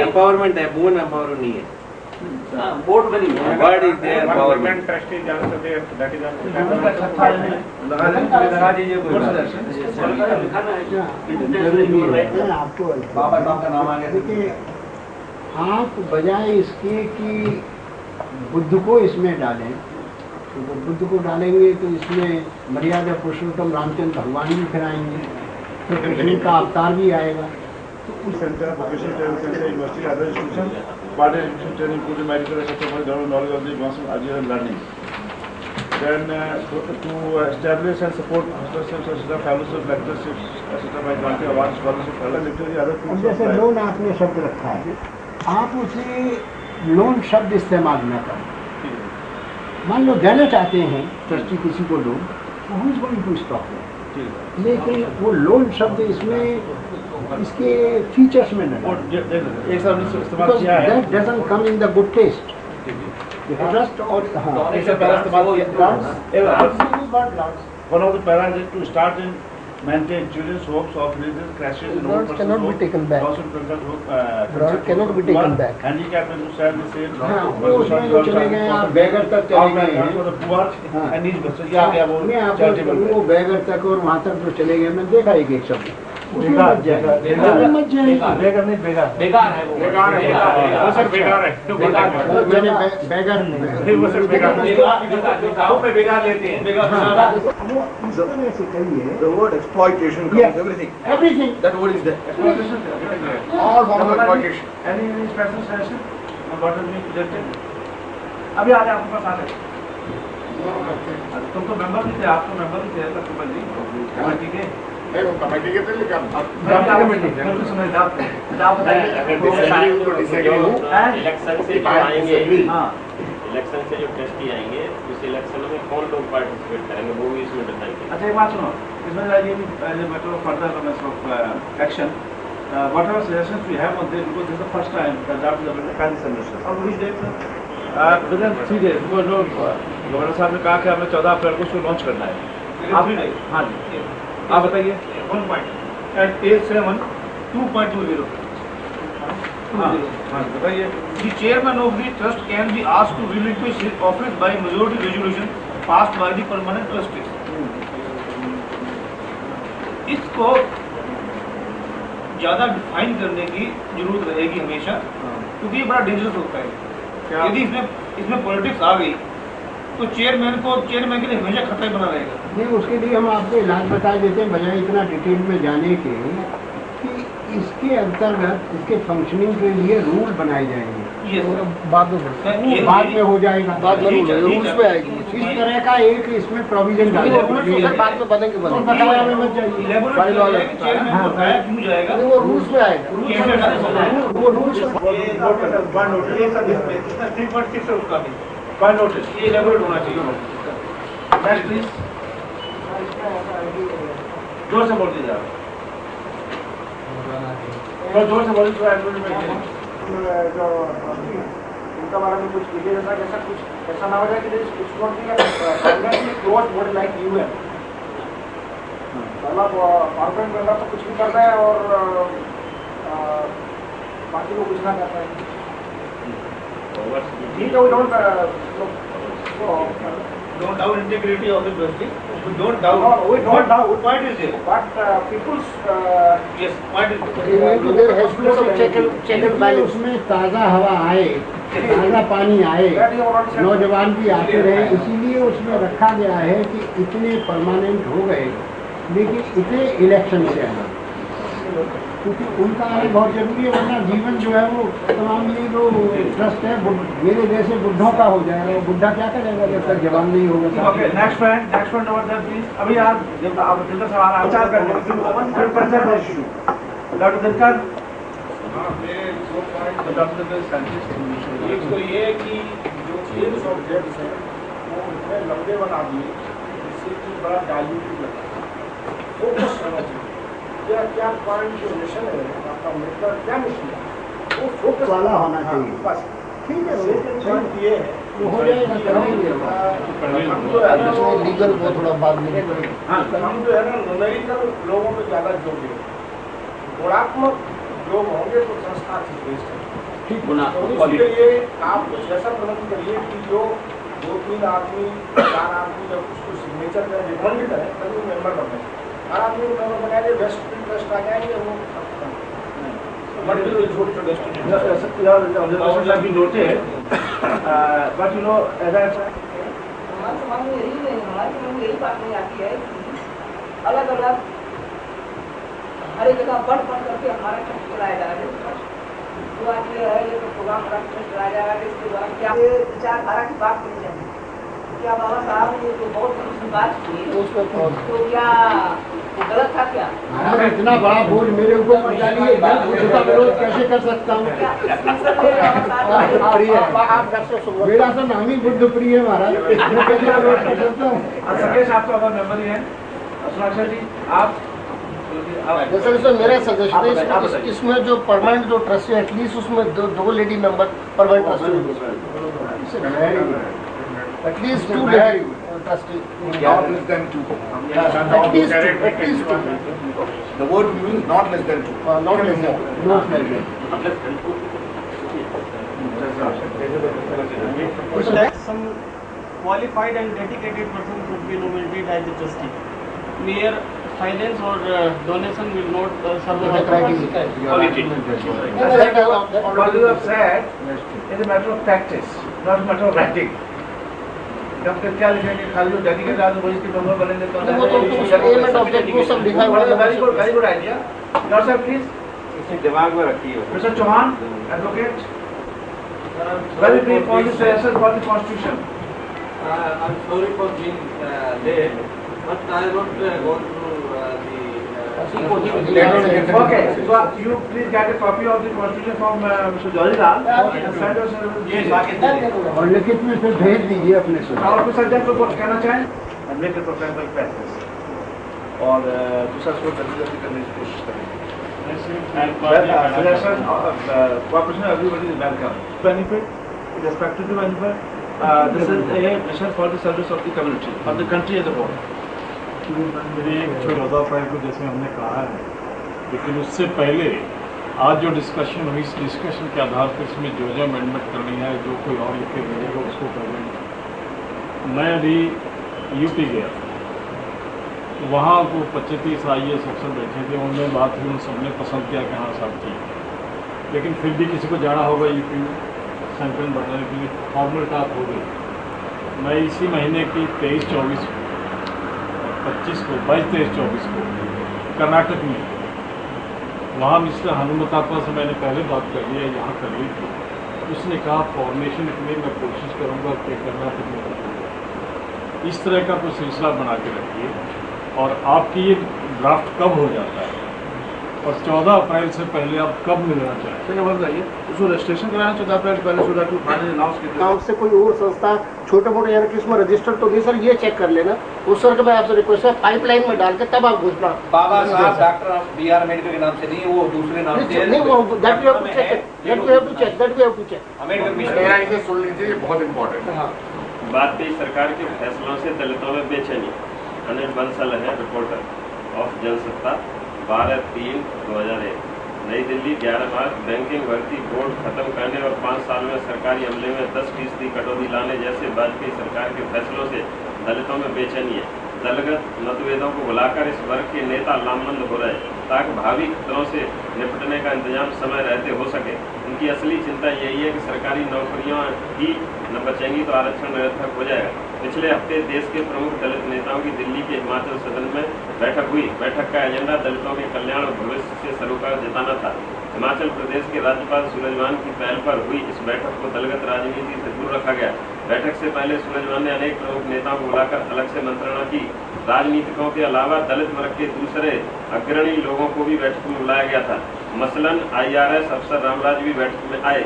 एम्पावरमेंट है, वुमेन एम्पावर नहीं है। बोर्ड बनी word is there government trustee जानते थे दैट इज लगा दीजिए कोई आपको बाबा साहब का नाम आ गया। देखिए आप बजाय इसके कि बुद्ध को इसमें डालें, तो बुद्ध को डालेंगे तो इसमें मर्यादा पुरुषोत्तम रामचंद्र भगवान भी फिर आएंगे, तो कृष्ण का अवतार भी आएगा। Centre professional university other institution part in training, including medical research, general knowledge of the advanced ideas and learning. Then to establish and support hostelships, etc., fellowships, lectureships, etc., by granting awards, scholarships, other literary, other अब things. जैसे loan आपने शब्द रखा है, आप उसे loan शब्द इस्तेमाल न करें। मान लो देना चाहते हैं ट्रस्टी किसी को लोन, तो who is going to stop it, लेकिन वो लोन शब्द इसमें इसके फीचर्स में नहीं, एक शब्द इस्तेमाल किया है, that doesn't come in the good taste. Trust और हाँ, एक से पहला इस्तेमाल किया। One of the paras is to start and maintain children's hopes of religious crashes and old Grants cannot be person's taken back. loss and Grant cannot be taken back. handicap and to share the same. हाँ, वो उसमें जो चले गए आप बेगर तक चले गए हैं, for the poor हाँ। and needy persons. ये आ गया वो मैं charitable आपको वो बेगर तक और वहाँ तक जो चले गए, मैं देखा एक एक शब्द उसमें बेकार, मत जाए, बेकार, उसमें मत जाए। बेकार नहीं बेकार बेकार है वो, बेकार है, वो सर बेकार है, तो वो मैंने बेगर नहीं, वो सर बेकार गाँव में बेकार लेते हैं। हाँ, वो इस तरह से कहिए, The word exploitation comes, Yes. everything. everything. That word is there. all forms of exploitation. any special suggestion on what has been presented? अभी आ रहे आपके पास आ रहे, तुम तो मेंबर भी थे, आप तो मेंबर भी थे तकरीबन जी कमेटी के, कमेटी के थे लेकिन बिल्कुल समझदार थे। आप बताइए इलेक्शन से जो आएंगे, हाँ इलेक्शन से जो ट्रस्टी आएंगे, उस इलेक्शन में कौन लोग पार्टिसिपेट करेंगे वो भी इसमें बताएंगे। अच्छा एक बात सुनो, इसमें ये matter of further action, whatever suggestions we have on this, because this is the first time that the Kazi submission. और which date sir? Within 3 days, because no governor साहब ने कहा कि हमें 14 अप्रैल को इसको लॉन्च करना है। आप हाँ जी, आप बताइए। 1 point at A7 2.20. हाँ बताइए। The chairman of the trust can be asked to relinquish his office by majority resolution passed by the permanent trustees. इसको ज्यादा डिफाइन करने की जरूरत रहेगी हमेशा, क्योंकि ये बड़ा डेंजरस होता है। यदि इसमें पॉलिटिक्स आ गई तो चेयरमैन के लिए हमेशा खतरा बना रहेगा। नहीं, उसके लिए हम आपको इलाज बता देते हैं, बजाय इतना डिटेल में जाने के, कि इसके अंतर्गत इसके फंक्शनिंग के लिए रूल बनाए जाएंगे। बाद में हो जाएगा, बाद में रूल्स पे आएगी। इस तरह का एक इसमें प्रोविजन डालेंगे, बाद में बनेंगे बताया में मत जाइए, क्यों जाएगा वो रूल्स में आएगा, वो रूल्स By notice. ये इलेबोरेट होना चाहिए। Next please. जोर से बोल दीजिए आप। तो जोर से बोलिए तो एडवर्टाइजमेंट में जो उनका बारे में कुछ कीजिए, जैसा कैसा कुछ ऐसा ना हो जाए कि it's not be close board like UN. पहला कॉर्पोरेट मेंबर तो कुछ भी करता है और बाकी लोग कुछ ना कर पाएंगे। ठीक है, we don't doubt integrity of the trustee. We don't doubt. No, we don't doubt. Point is there. But people's Yes, point is there. उसमें ताज़ा हवा आए, ताज़ा पानी आए, नौजवान भी आते रहे, इसीलिए उसमें रखा गया है कि इतने परमानेंट हो गए, लेकिन इतने इलेक्शन से आए, क्योंकि उनका आना बहुत जरूरी है, वरना जीवन जो है वो तमाम ये जो ट्रस्ट है मेरे जैसे बुढ़ों का हो जाएगा। वो बुढ़ा क्या करेगा जब तक जवान नहीं होगा। Okay, next one over there please. अभी आप दिलकर सवाल आप विचार कर लें। Issue doctor Dilkar, doctor Dilkar एक तो ये है कि जो चेंज ऑफ डेट्स हैं वो इतने लंबे बना दिए जिससे कि बड़ा डाइल्यूटेड लगता है। फोकस होना चाहिए, क्या पॉइंट जो मिशन है आपका मिशन क्या मिशन है वो फोकस वाला होना चाहिए। बस ठीक है, पॉइंट ये है वो हो जाएगा, करेंगे। हम जो है ना लीगल को थोड़ा बाद में हम जो है ना न्यूमेरिकल लोगों में ज़्यादा जोर दें, गुणात्मक लोग होंगे तो संस्था की बेस्ट है। ठीक तो इसके लिए आप कुछ ऐसा प्रबंध करिए कि जो 2-3 आदमी 4 आदमी जब उसको सिग्नेचर का रिकॉर्ड करें तभी मेंबर बने। 4 आदमी को मेंबर बनाएंगे, बेस्ट इंटरेस्ट आ जाएंगे वो be noted, but you know, as I said, यही बात नहीं आती है कि अलग अलग हर एक जगह बढ़ करके हमारा ट्रस्ट चलाया जा रहा है। तो आज ये है ये तो प्रोग्राम कराया जाएगा कि इसके द्वारा क्या ये विचारधारा की बात करनी चाहिए। क्या बाबा साहब ये जो बहुत दूसरी बात की तो क्या वो गलत था क्या? मैंने इतना बड़ा बोझ मेरे ऊपर पड़ा लिए, मैं उसका विरोध कैसे कर सकता हूँ? मेरा तो नाम ही बुद्ध प्रिय है महाराज, मैं कैसे विरोध कर सकता हूँ? संकेश आपका हमारा मेंबर ही है। सुनाक्षा जी आप जैसे मेरा सजेशन है इसमें जो परमानेंट जो ट्रस्टी एटलीस्ट उसमें दो lady member permanent trustee, at least 2 lady trustee, Not less than 2. at least two. The word means not less than 2. Not less than two. Not like that. Some qualified and dedicated person should be nominated as the trustee. Mere silence or donation will not serve the quality. what you have said is a matter of practice, not a matter of writing. Doctor क्या लिखेंगे खाली जो dedicated आदमी वही के member बनेंगे तो वो तो एम एंड ऑब्जेक्ट वो सब लिखा हुआ है। Very good idea. डॉक्टर साहब प्लीज इसे दिमाग में रखिए। Mister Chauhan advocate very brief on this essence for the constitution. I'm sorry for being late, but I won't go through the. Okay, so you please get a copy of the constitution from Mr. Jolilal and send us. और लिखित में फिर भेज दीजिए अपने से। और कुछ सज्जन को कुछ कहना चाहें? And make it professional practice. और दूसरा सोच जल्दी करने की कोशिश करें। Suggestion, cooperation of everybody is welcome. Benefit, respected to benefit. This is a mission for the service of the community, of the country as a whole. मेरी एक 14 अप्रैल को जैसे हमने कहा है, लेकिन उससे पहले आज जो डिस्कशन हुई, इस डिस्कशन के आधार पर इसमें जो अमेंडमेंट करनी है, जो कोई और लिख के भेजेगा उसको करेंगे। मैं अभी यूपी गया, वहाँ को 25-30 IAS अफसर बैठे थे, उनमें बात हुई, उन सबने पसंद किया कि हाँ साहब ठीक, लेकिन फिर भी किसी को जाना होगा यूपी में सैंक्शन बढ़ाने के लिए, फॉर्मल टॉक हो गई। मैं इसी महीने की 23-24 25 को 22-23-24 को कर्नाटक में, वहाँ मिस्टर हनुमतापा से मैंने पहले बात कर ली है, यहाँ कर ली थी। उसने कहा फॉर्मेशन के लिए मैं कोशिश करूँगा कि कर्नाटक में करूँगा। इस तरह का कोई सिलसिला बना के रखिए। और आपकी ये ड्राफ्ट कब हो जाता है और 14 अप्रैल से पहले आप कब मिलना चाहें? बताइए उसको रजिस्ट्रेशन कराना 14 अप्रैल पहले so that to finally announce कर गाँव से कोई और संस्था छोटे मोटे यानी कि इसमें रजिस्टर तो नहीं सर, ये चेक कर लेना। उस सर का मैं आपसे रिक्वेस्ट है पाइपलाइन में डाल के तब आप घोषणा। बाबा साहब डॉक्टर BR अम्बेडकर के नाम से नहीं, वो दूसरे नाम से नहीं, वो that we have to check, that we have to check, that we have to check. Ambedkar मेरा इसे सुन लीजिए, ये बहुत इम्पोर्टेंट है। बात थी सरकार के फैसलों से दलितों में बेचैनी। अनिल बंसल है रिपोर्टर ऑफ जनसत्ता, 12/3/2001। नई दिल्ली 11 मार्च। बैंकिंग भर्ती बोर्ड खत्म करने और 5 साल में सरकारी अमले में 10% कटौती लाने जैसे वाजपेयी सरकार के फैसलों से दलितों में बेचैनी है। दलगत मतभेदों को बुलाकर इस वर्ग के नेता लामबंद हो रहे ताकि भावी खतरों से निपटने का इंतजाम समय रहते हो सके। उनकी असली चिंता यही है कि सरकारी नौकरियां ही न बचेंगी तो आरक्षण निरर्थक हो जाएगा। पिछले हफ्ते देश के प्रमुख दलित नेताओं की दिल्ली के हिमाचल सदन में बैठक हुई। बैठक का एजेंडा दलितों के कल्याण और भविष्य से सरोकार जताना था। हिमाचल प्रदेश के राज्यपाल सूरजवान की पहल पर हुई इस बैठक को दलगत राजनीति से दूर रखा गया। बैठक से पहले सूरजवान ने अनेक प्रमुख नेताओं को बुलाकर अलग से मंत्रणा की। राजनीतिकों के अलावा दलित वर्ग के दूसरे अग्रणी लोगों को भी बैठक में बुलाया गया था। मसलन IRS अफसर रामराज भी बैठक में आए।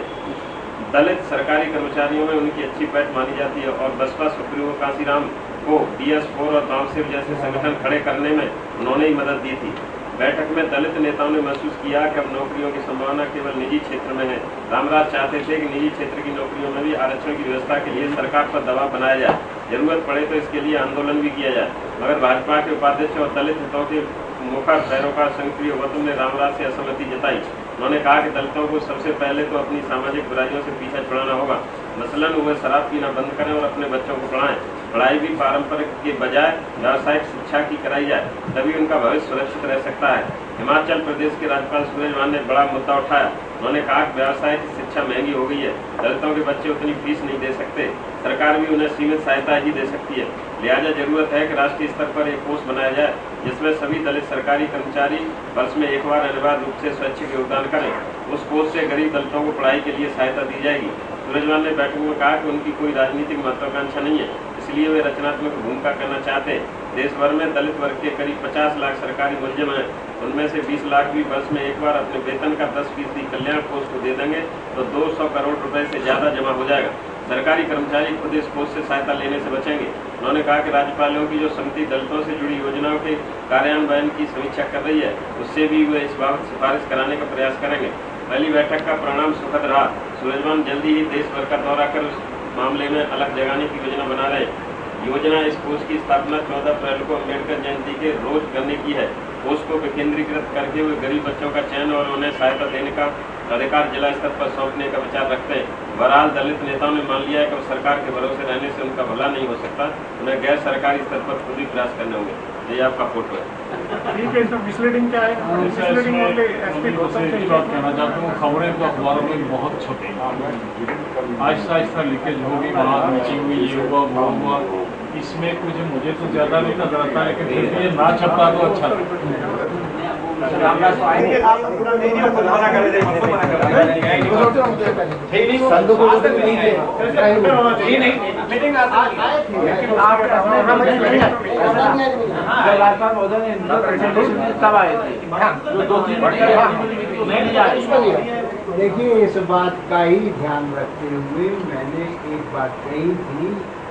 दलित सरकारी कर्मचारियों में उनकी अच्छी पैठ मानी जाती है और बसपा सुप्रीमो कांसीराम को DS4 और बामसेव जैसे संगठन खड़े करने में उन्होंने ही मदद दी थी। बैठक में दलित नेताओं ने महसूस किया कि अब नौकरियों की संभावना केवल निजी क्षेत्र में है। रामराज चाहते थे कि निजी क्षेत्र की नौकरियों में भी आरक्षण की व्यवस्था के लिए सरकार पर दबाव बनाया जाए, जरूरत पड़े तो इसके लिए आंदोलन भी किया जाए। मगर भाजपा के उपाध्यक्ष और दलित हितों के मुखर पैरोकार संघप्रिय गौतम ने रामराज से असहमति जताई। उन्होंने कहा कि दलितों को सबसे पहले तो अपनी सामाजिक बुराइयों से पीछा छुड़ाना होगा। मसलन वह शराब पीना बंद करें और अपने बच्चों को पढ़ाएं। पढ़ाई भी पारंपरिक के बजाय व्यावसायिक शिक्षा की कराई जाए, तभी उनका भविष्य सुरक्षित रह सकता है। हिमाचल प्रदेश के राज्यपाल सूरजवान ने बड़ा मुद्दा उठाया। उन्होंने कहा कि व्यवसाय की शिक्षा महंगी हो गई है, दलितों के बच्चे उतनी फीस नहीं दे सकते, सरकार भी उन्हें सीमित सहायता ही दे सकती है। लिहाजा जरूरत है कि राष्ट्रीय स्तर पर एक कोष बनाया जाए जिसमें सभी दलित सरकारी कर्मचारी वर्ष में एक बार अनिवार्य रूप से स्वैच्छिक योगदान करें। उस कोष से गरीब दलितों को पढ़ाई के लिए सहायता दी जाएगी। सूरजवाल ने बैठक में कहा कि उनकी कोई राजनीतिक महत्वाकांक्षा नहीं है, इसलिए वे रचनात्मक भूमिका करना चाहते हैं। देश भर में दलित वर्ग के करीब 50 लाख सरकारी मुलाजिम हैं, उनमें से 20 लाख भी वर्ष में एक बार अपने वेतन का 10% कल्याण कोष को दे देंगे तो 200 करोड़ रुपए से ज्यादा जमा हो जाएगा। सरकारी कर्मचारी खुद इस कोष से सहायता लेने से बचेंगे। उन्होंने कहा कि राज्यपालों की जो समिति दलितों से जुड़ी योजनाओं के कार्यान्वयन की समीक्षा कर रही है, उससे भी वे इस बाबत सिफारिश कराने का प्रयास करेंगे। पहली बैठक का परिणाम सुखद रहा। सूरजवाल जल्दी ही देश भर का दौरा कर उस मामले में अलग जगाने की योजना बना रहे हैं। योजना इस कोष की स्थापना 14 अप्रैल को अम्बेडकर जयंती के रोज करने की है। कोष को विकेंद्रीकृत करके वे गरीब बच्चों का चयन और उन्हें सहायता देने का अधिकार जिला स्तर पर सौंपने का विचार रखते हैं। बहरहाल दलित नेताओं ने मान लिया है कि सरकार के भरोसे रहने से उनका भला नहीं हो सकता, उन्हें गैर सरकारी स्तर पर खुद ही प्रयास करने होंगे। ये आपका फोटो है। ठीक है, इसमें मिसलीडिंग क्या है? मिसलीडिंग ओनली एसपी गौतम से बात कहना चाहता हूँ। खबरें तो अखबारों में बहुत छपी, आहिस्ता आहिस्ता लीकेज होगी, वहाँ मीटिंग हुई, ये हुआ वो हुआ। इसमें कुछ मुझे तो ज्यादा नहीं नजर आता है, लेकिन फिर भी ये ना छपता तो अच्छा लगता। राज्यपाल महोदय ने तब आए थे जो 2-3 देखिए, इस बात का ही ध्यान रखते हुए मैंने एक बात कही थी,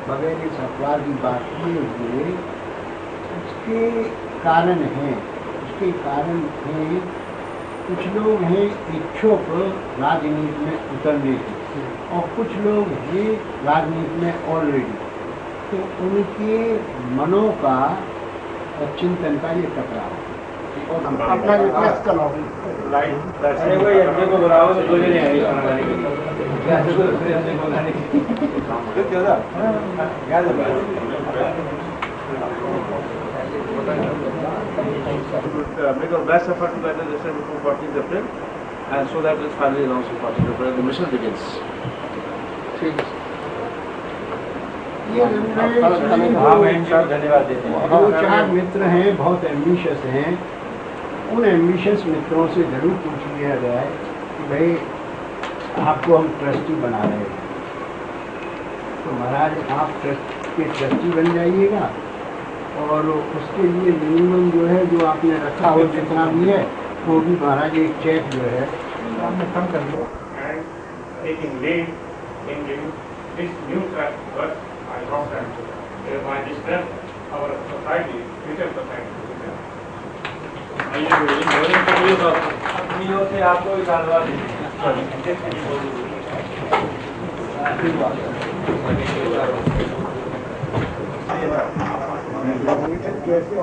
बगैर इस अखबार की बात किए हुए। उसके कारण हैं, कुछ लोग हैं इच्छुक राजनीति में उतरने के और कुछ लोग हैं राजनीति में ऑलरेडी, तो उनके मनों का और चिंतन का ये टकराव और अपना रिक्वेस्ट करो। Make our best effort to get the decision before 14th April, and so that it's finally announced on 14th April. The mission begins. धन्यवाद देते हैं। 2-4 मित्र हैं, बहुत एम्बिशियस हैं, उन एम्बिशियस मित्रों से जरूर पूछ लिया गया है कि भाई आपको हम ट्रस्टी बना रहे हैं, तो महाराज आप ट्रस्ट के ट्रस्टी बन जाइएगा और उसके लिए मिनिमम जो है जो आपने रखा हो जितना भी है वो भी महाराज एक चेक जो है आपने कम कर लो। Taking lead in giving this new trust work, I hope that by this strength our society, future society. से आपको भी धन्यवाद कैसे